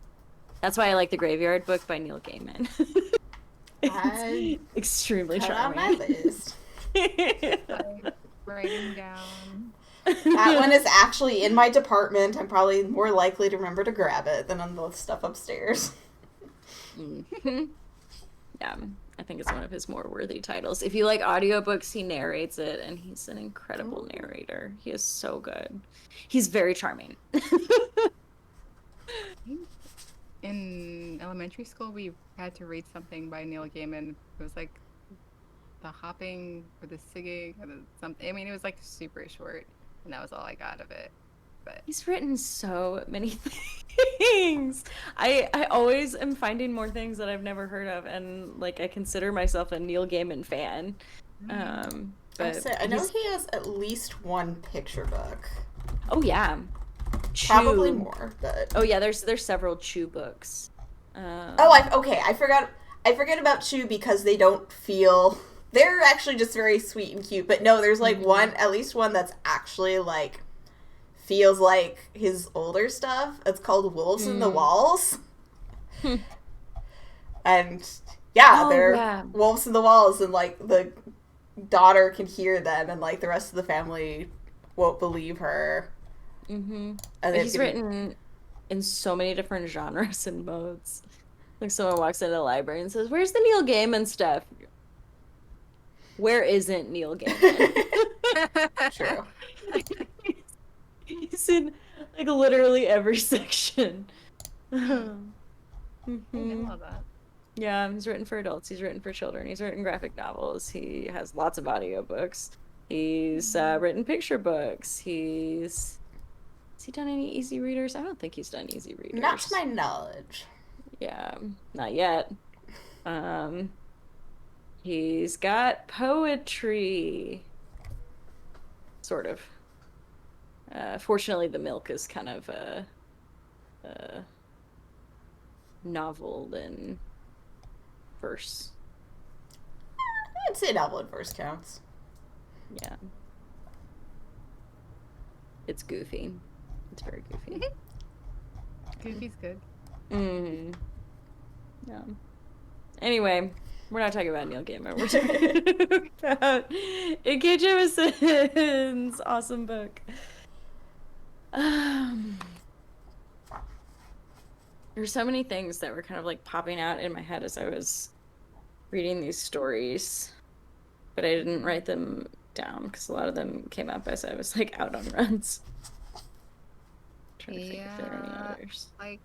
That's why I like The Graveyard Book by Neil Gaiman. I It's extremely put on my charming. list. Like, writing down. That one is actually in my department. I'm probably more likely to remember to grab it than on the stuff upstairs. Mhm. Yeah, I think it's one of his more worthy titles. If you like audiobooks, he narrates it, and he's an incredible narrator. He is so good. He's very charming. In elementary school, we had to read something by Neil Gaiman. It was like the hopping or the singing or the something. I mean, it was like super short, and that was all I got of it. But He's written so many things. I always am finding more things that I've never heard of, and like I consider myself a Neil Gaiman fan. But I know he has at least one picture book. oh yeah, Probably Chew. more, but Oh yeah, there's several Chew books. I forgot about Chew because they don't feel, they're actually just very sweet and cute. But no, there's like at least one that's actually like feels like his older stuff. It's called Wolves in the Walls. And yeah, they're wolves in the walls, and like the daughter can hear them, and like the rest of the family won't believe her. Mm-hmm. And He's written in so many different genres and modes. Like someone walks into the library and says, "Where's the Neil Gaiman stuff?" Where isn't Neil Gaiman? True. He's in like literally every section. I Mhm. love that. Yeah, he's written for adults, he's written for children, he's written graphic novels, he has lots of audiobooks, he's written picture books, has he done any easy readers? I don't think he's done easy readers. Not to my knowledge. Yeah, not yet. He's got poetry. Sort of. Fortunately, The Milk is kind of a novel in verse. I'd say novel in verse counts. Yeah. It's goofy. It's very goofy. Goofy's good. Yeah. Anyway, we're not talking about Neil Gaiman. We're talking about A.K. Jemisin's awesome book. There's so many things that were kind of like popping out in my head as I was reading these stories, but I didn't write them down because a lot of them came up as I was like out on runs. Trying to think if there are any others. Like,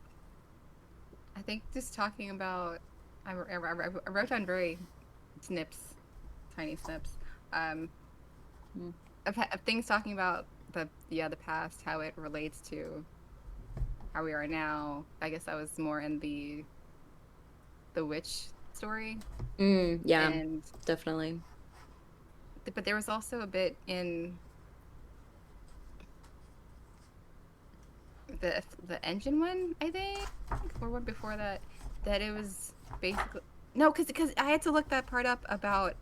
I think just talking about, I wrote down very snips, tiny snips, of things talking about the past, how it relates to how we are now. I guess I was more in the witch story. Yeah, and definitely. But there was also a bit in the engine one, I think, or one before that, that it was basically because I had to look that part up about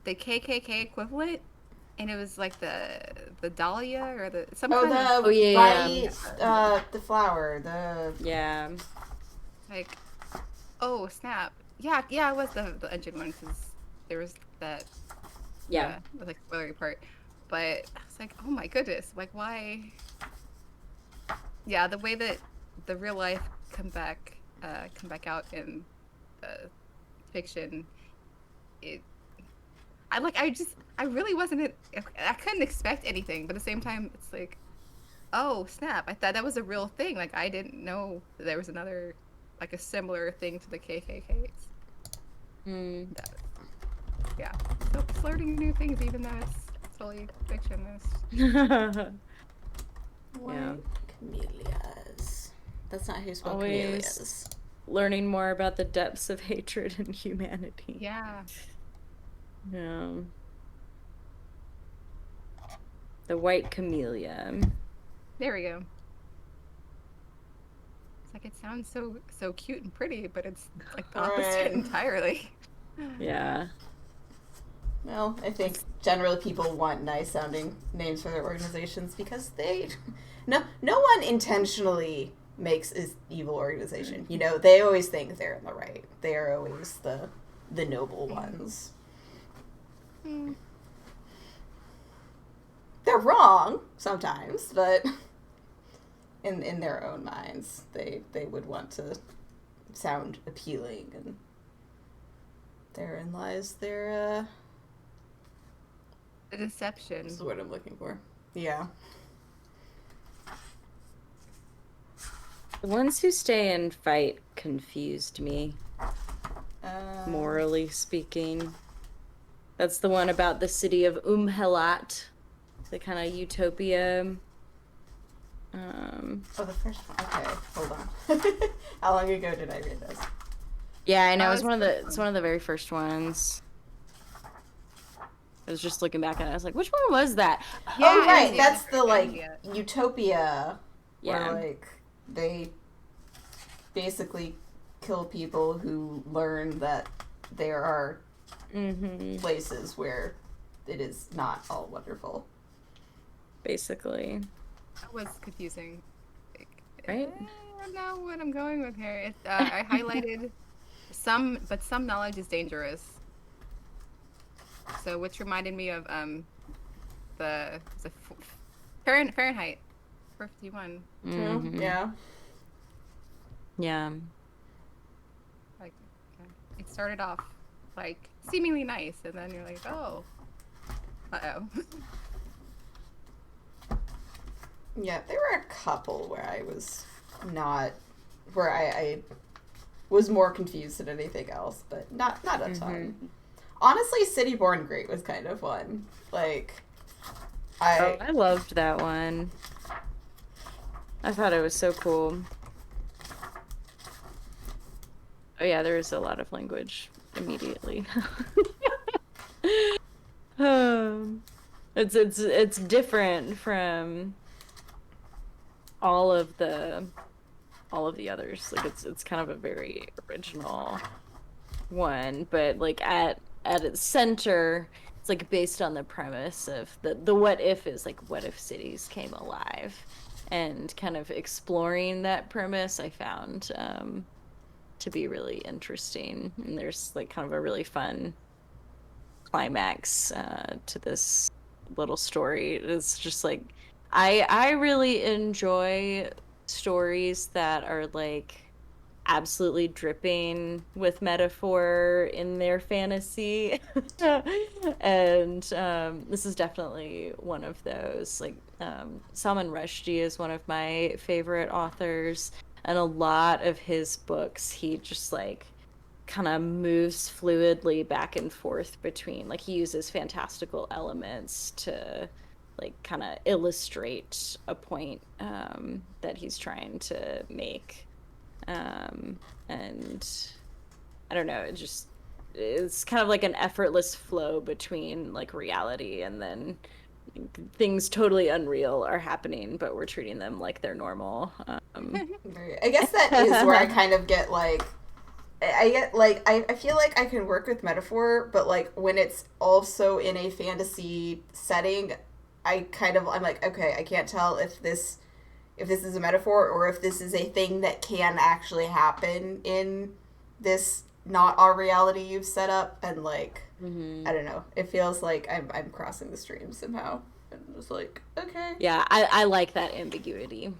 the KKK equivalent, and it was like the dahlia or the some kind of the flower, like snap, yeah it was the engine one because there was that like spoilery part, but I was like, oh my goodness, like why? Yeah, the way that the real life come back out in fiction, I really wasn't, I couldn't expect anything, but at the same time, it's like, oh snap, I thought that was a real thing. Like, I didn't know that there was another, like, a similar thing to the KKKs. Yeah, so it's learning new things, even though it's totally fiction. Yeah. Camellias. That's not who spoke Always camellias. learning more about the depths of hatred and humanity. Yeah. Yeah. The white camellia. There we go. It's like, it sounds so cute and pretty, but it's like the opposite entirely. Yeah. Well, I think generally people want nice sounding names for their organizations because no one intentionally makes an evil organization. You know, they always think they're in the right. They are always the noble ones. They're wrong sometimes, but in their own minds, they would want to sound appealing, and therein lies their The deception. this is what I'm looking for. Yeah. The ones who stay and fight confused me, morally speaking. That's the one about the city of Umhelat, the kind of utopia. Oh, the first one. Okay, hold on. How long ago did I read this? Yeah, I know. It's one of the very first ones. I was just looking back at it. I was like, which one was that? Yeah, oh, right. That's the, like, utopia. Yeah. Where, like, they basically kill people who learn that there are places where it is not all wonderful. Basically. That was confusing. Right? I don't know what I'm going with here. I highlighted some knowledge is dangerous. So, which reminded me of Fahrenheit 451. Yeah. Yeah. Like, it started off like seemingly nice, and then you're like, oh, Yeah, there were a couple where I was not, where I was more confused than anything else, but not a ton. Honestly, City Born Great was kind of fun. Like, I loved that one. I thought it was so cool. Oh yeah, there is a lot of language immediately. It's different from all of the others. Like it's kind of a very original one, but like at its center, it's like based on the premise of the what if is like what if cities came alive, and kind of exploring that premise I found to be really interesting. And there's like kind of a really fun climax to this little story. It's just like I really enjoy stories that are like absolutely dripping with metaphor in their fantasy. And this is definitely one of those. Like Salman Rushdie is one of my favorite authors, and a lot of his books he just like kind of moves fluidly back and forth between, like, he uses fantastical elements to like kind of illustrate a point that he's trying to make. And I don't know, it's kind of like an effortless flow between like reality and then things totally unreal are happening, but we're treating them like they're normal. I guess that is where I kind of get like, I feel like I can work with metaphor, but like when it's also in a fantasy setting, I'm like, okay, I can't tell if this is a metaphor or if this is a thing that can actually happen in this not our reality you've set up, and like I don't know, it feels like I'm crossing the stream somehow, and just like, okay. Yeah, I like that ambiguity.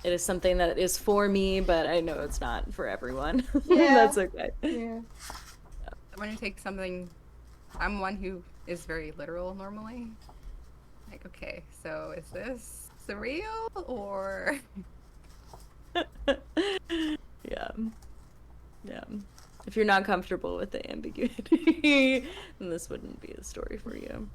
It is something that is for me, but I know it's not for everyone. Yeah. That's okay. Yeah. going to take something. I'm one who is very literal normally. Like, okay, so is this surreal or? Yeah. Yeah. If you're not comfortable with the ambiguity, then this wouldn't be a story for you.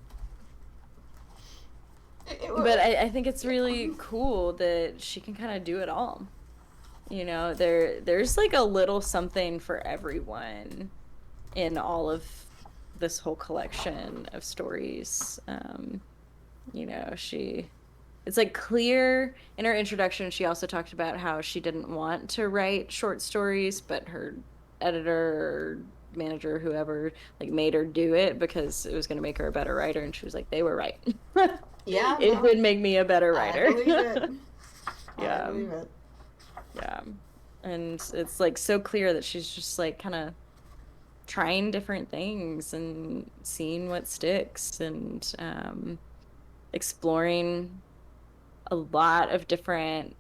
But I think it's really cool that she can kind of do it all. You know, there's like a little something for everyone in all of this whole collection of stories. You know, it's like clear in her introduction. She also talked about how she didn't want to write short stories, but her editor or manager, whoever, like made her do it because it was going to make her a better writer. And she was like, they were right. Yeah, It did make me a better writer. I believe it. Yeah. I believe it. Yeah. And it's like so clear that she's just like kind of trying different things and seeing what sticks and exploring a lot of different,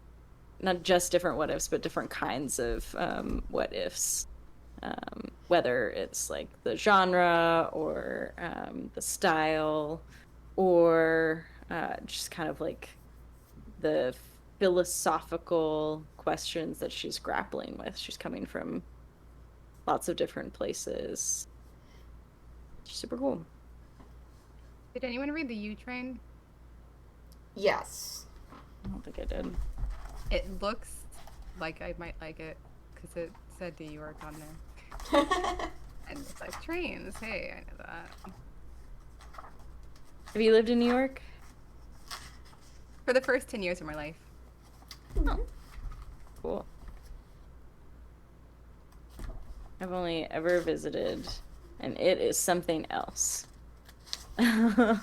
not just different what ifs, but different kinds of what ifs. Whether it's like the genre or the style or just kind of like the philosophical questions that she's grappling with. She's coming from lots of different places. Super cool. Did anyone read the U Train? Yes. I don't think I did. It looks like I might like it because it said New York on there. And it's like trains. Hey, I know that. Have you lived in New York? For the first 10 years of my life. Oh, cool. I've only ever visited, and it is something else. That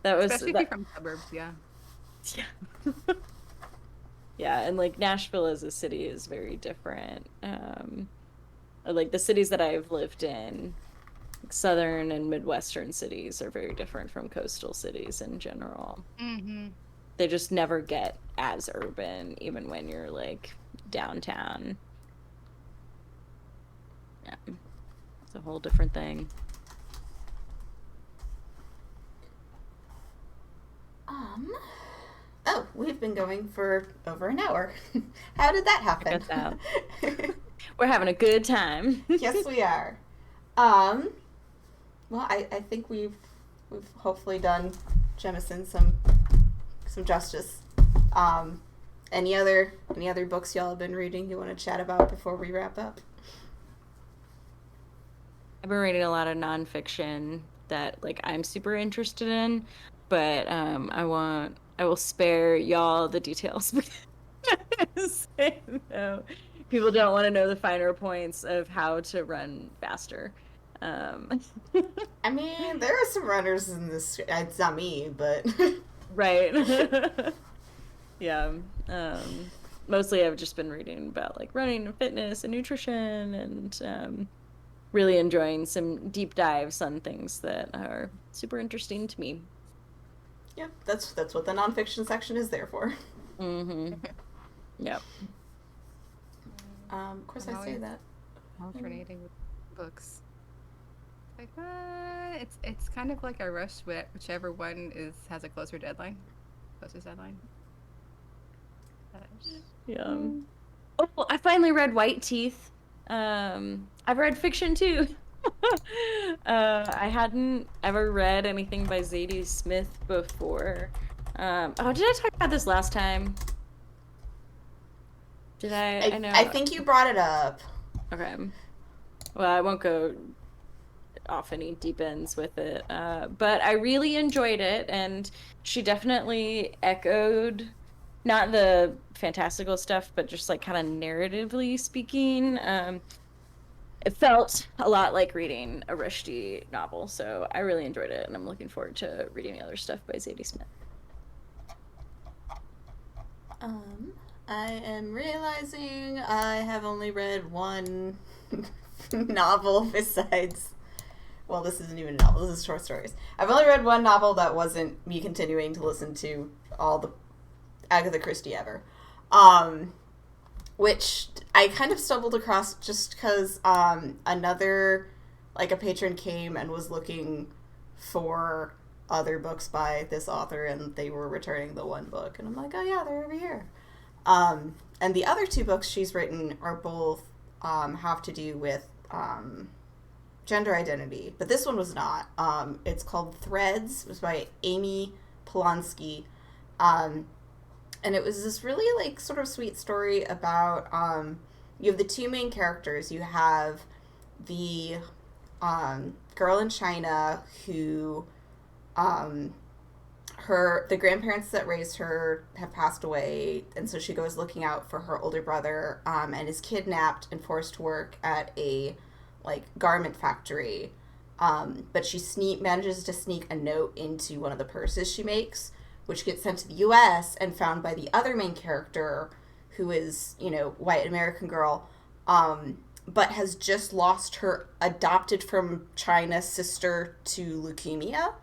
was Especially if you're from suburbs, yeah. Yeah. Yeah, and like Nashville as a city is very different. Like the cities that I've lived in, like southern and midwestern cities are very different from coastal cities in general. Mm-hmm. They just never get as urban, even when you're like downtown. Yeah, it's a whole different thing. Oh, we've been going for over an hour. How did that happen? We're having a good time. Yes, we are. Well, I think we've hopefully done Jemisin some justice. Any other books y'all have been reading you want to chat about before we wrap up? I've been reading a lot of nonfiction that like I'm super interested in, but I will spare y'all the details because no, people don't want to know the finer points of how to run faster. I mean, there are some runners in this. It's not me, but right. Yeah. Mostly I've just been reading about like running and fitness and nutrition and really enjoying some deep dives on things that are super interesting to me. Yeah, that's what the nonfiction section is there for. Mm-hmm. Yep. Of course, I say that. Alternating with books. Like it's kind of like I rush whichever one has a closest deadline. Yeah. Oh, I finally read White Teeth. I've read fiction too. I hadn't ever read anything by Zadie Smith before. Oh, did I talk about this last time? Did I? I know. I think you brought it up. Okay. Well, I won't go off any deep ends with it. But I really enjoyed it, and she definitely echoed not the fantastical stuff, but just like kind of narratively speaking. It felt a lot like reading a Rushdie novel, so I really enjoyed it, and I'm looking forward to reading the other stuff by Zadie Smith. I am realizing I have only read one novel besides... Well, this isn't even a novel, this is short stories. I've only read one novel that wasn't me continuing to listen to all the Agatha Christie ever. Which I kind of stumbled across just because another like a patron came and was looking for other books by this author, and they were returning the one book, and I'm like, oh yeah, they're over here. And the other 2 books she's written are both have to do with gender identity, but this one was not. It's called Threads. It was by Amy Polanski, and it was this really like sort of sweet story about you have the 2 main characters. You have the girl in China who the grandparents that raised her have passed away, and so she goes looking out for her older brother, and is kidnapped and forced to work at a like garment factory, but she manages to sneak a note into one of the purses she makes, which gets sent to the US and found by the other main character, who is, you know, white American girl, but has just lost her adopted from China sister to leukemia.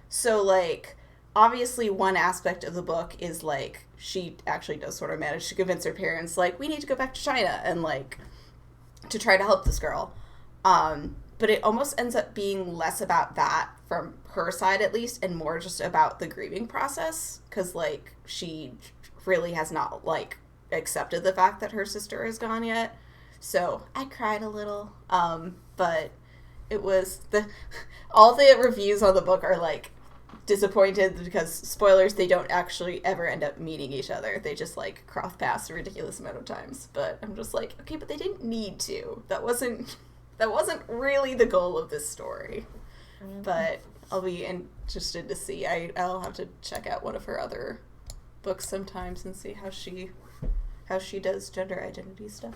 So, like, obviously one aspect of the book is, like, she actually does sort of manage to convince her parents, like, we need to go back to China and, like, to try to help this girl. But it almost ends up being less about that from her side, at least, and more just about the grieving process, because, like, she really has not, like, accepted the fact that her sister is gone yet. So I cried a little, but it was all the reviews on the book are, like, disappointed because, spoilers, they don't actually ever end up meeting each other. They just, like, cross paths a ridiculous amount of times. But I'm just like, okay, but they didn't need to. That wasn't really the goal of this story. Mm-hmm. But I'll be interested to see. I'll have to check out one of her other books sometimes and see how she does gender identity stuff.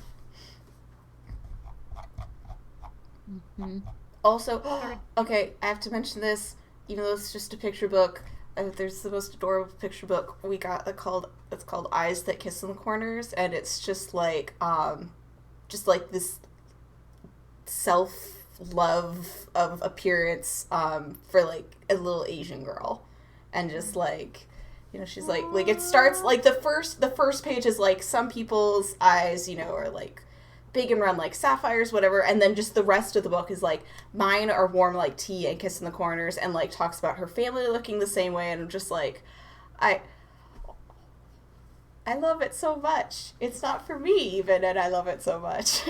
Mm-hmm. Also, okay, I have to mention this, even though it's just a picture book. There's the most adorable picture book we got it's called Eyes That Kiss in the Corners, and it's just like this self-love of appearance for, like, a little Asian girl, and just, like, you know, she's like it starts like the first page is like, some people's eyes, you know, are like big and round like sapphires, whatever, and then just the rest of the book is like, mine are warm like tea and kiss in the corners, and, like, talks about her family looking the same way, and I'm just like, I love it so much. It's not for me even, and I love it so much.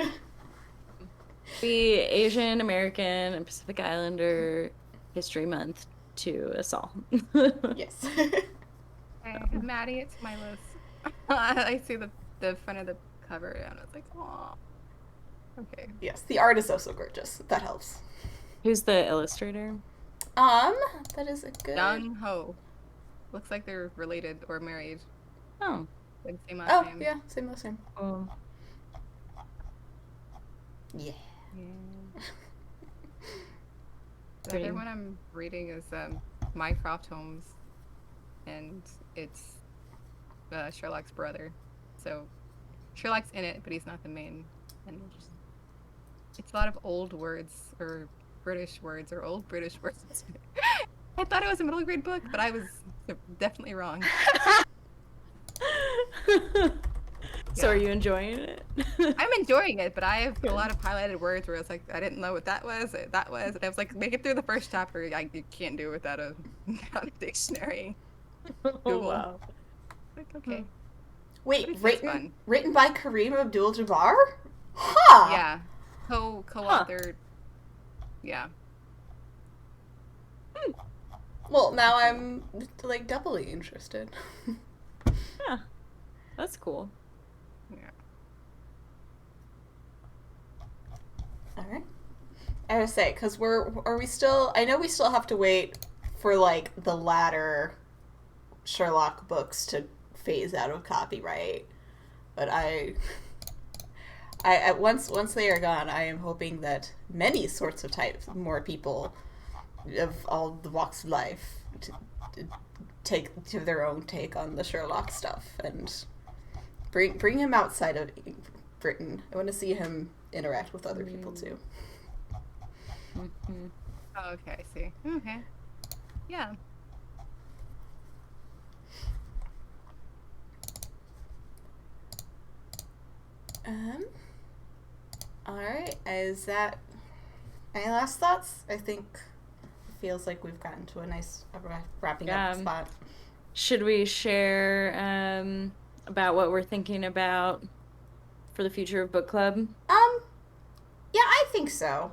The Asian American and Pacific Islander History Month to us all. Yes. I'm adding it to my list. I see the front of the cover, and I was like, "Aw." Okay. Yes, the art is also gorgeous. That helps. Who's the illustrator? That is a good... Young Ho. Looks like they're related or married. Oh. Like, same last name. Yeah, same last name. Oh. Yeah. The other one I'm reading is Mycroft Holmes, and it's Sherlock's brother. So Sherlock's in it, but he's not the main. And it's a lot of old words or British words or old British words. I thought it was a middle grade book, but I was definitely wrong. So are you enjoying it? I'm enjoying it, but I have a lot of highlighted words where it's like, I didn't know what that was, and I was like, make it through the first chapter. You can't do it without a dictionary. Google. Oh, wow. Like, okay. Wait, written by Kareem Abdul-Jabbar? Huh. Yeah. Co-authored. Yeah. Well, now I'm, like, doubly interested. Yeah. That's cool. Yeah. All right. I would say, because I know we still have to wait for, like, the latter Sherlock books to phase out of copyright, but once they are gone, I am hoping that many sorts of more people of all the walks of life to their own take on the Sherlock stuff and bring him outside of Britain. I want to see him interact with other people too. Mm-hmm. Oh, okay, I see. Okay. Yeah. All right. Is that Any last thoughts? I think it feels like we've gotten to a nice wrapping up spot. Should we share about what we're thinking about for the future of book club? Yeah, I think so.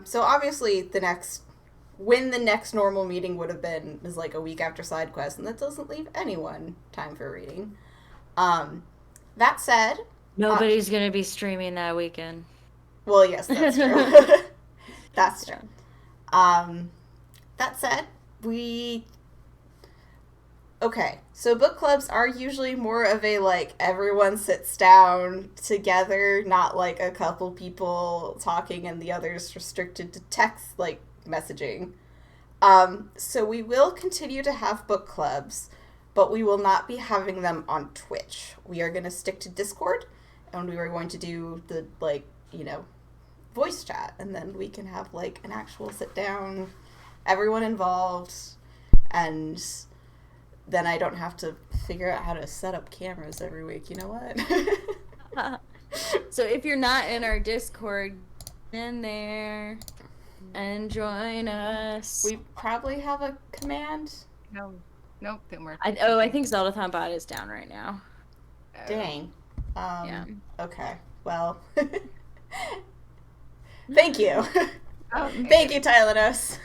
So obviously when the next normal meeting would have been is like a week after side quest, and that doesn't leave anyone time for reading. That said, nobody's gonna be streaming that weekend. Well, yes, that's true. That's true. That said, okay, so book clubs are usually more of a, like, everyone sits down together, not, like, a couple people talking and the others restricted to text, like, messaging. So we will continue to have book clubs, but we will not be having them on Twitch. We are going to stick to Discord, and we are going to do the, like, voice chat, and then we can have, like, an actual sit-down, everyone involved, and then I don't have to figure out how to set up cameras every week. You know what? So if you're not in our Discord, in there and join us. We probably have a command. Nope, didn't work. I think Zeldathon bot is down right now. Dang. Yeah. Okay. Well. Thank you. Okay. Thank you, Tylenos.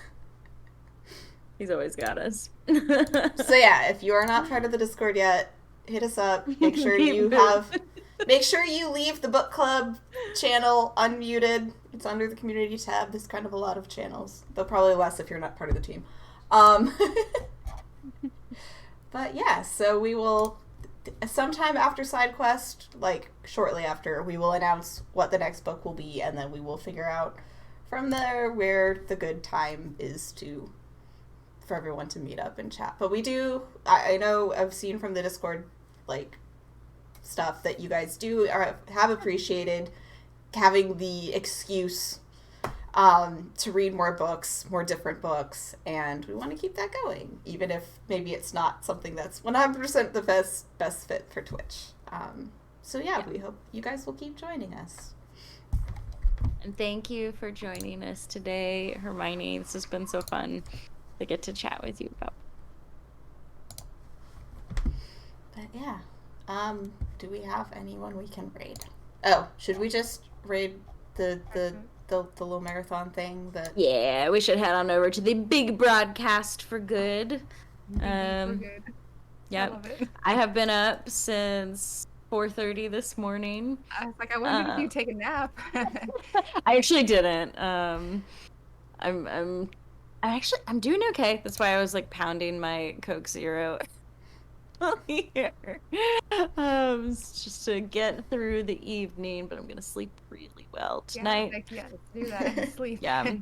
He's always got us. So yeah, if you are not part of the Discord yet, hit us up. Make sure you leave the book club channel unmuted. It's under the community tab. There's kind of a lot of channels, though probably less if you're not part of the team. But yeah, so we will sometime after side quest, like shortly after, we will announce what the next book will be, and then we will figure out from there where the good time is for everyone to meet up and chat. But we do, I know I've seen from the Discord, like, stuff that you guys have appreciated having the excuse to read more books, more different books, and we want to keep that going, even if maybe it's not something that's 100% the best fit for Twitch. So yeah, we hope you guys will keep joining us. And thank you for joining us today, Hermione. This has been so fun to get to chat with you about. But yeah, do we have anyone we can raid? Oh, should we just raid the little marathon thing? Yeah, we should head on over to the big broadcast for good. For good. Yep. I have been up since 4:30 this morning. I was like, I wondered if you take a nap. I actually didn't. I'm doing okay. That's why I was like pounding my Coke Zero here. Just to get through the evening, but I'm gonna sleep really well tonight. Yeah, let's do that. Sleep. Yeah.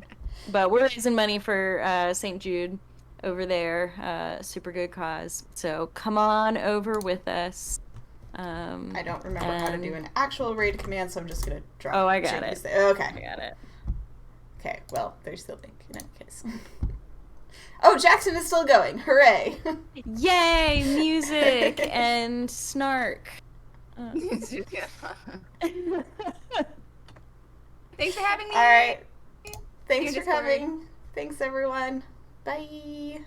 But we're raising money for St. Jude over there. Super good cause. So come on over with us. I don't remember how to do an actual raid command, so I'm just gonna drop. Oh, I got it. Okay. I got it. Okay, well, there's the link in any case. Oh, Jackson is still going. Hooray! Yay! Music and snark. Thanks for having me. All right. Thanks for coming. Thanks, everyone. Bye.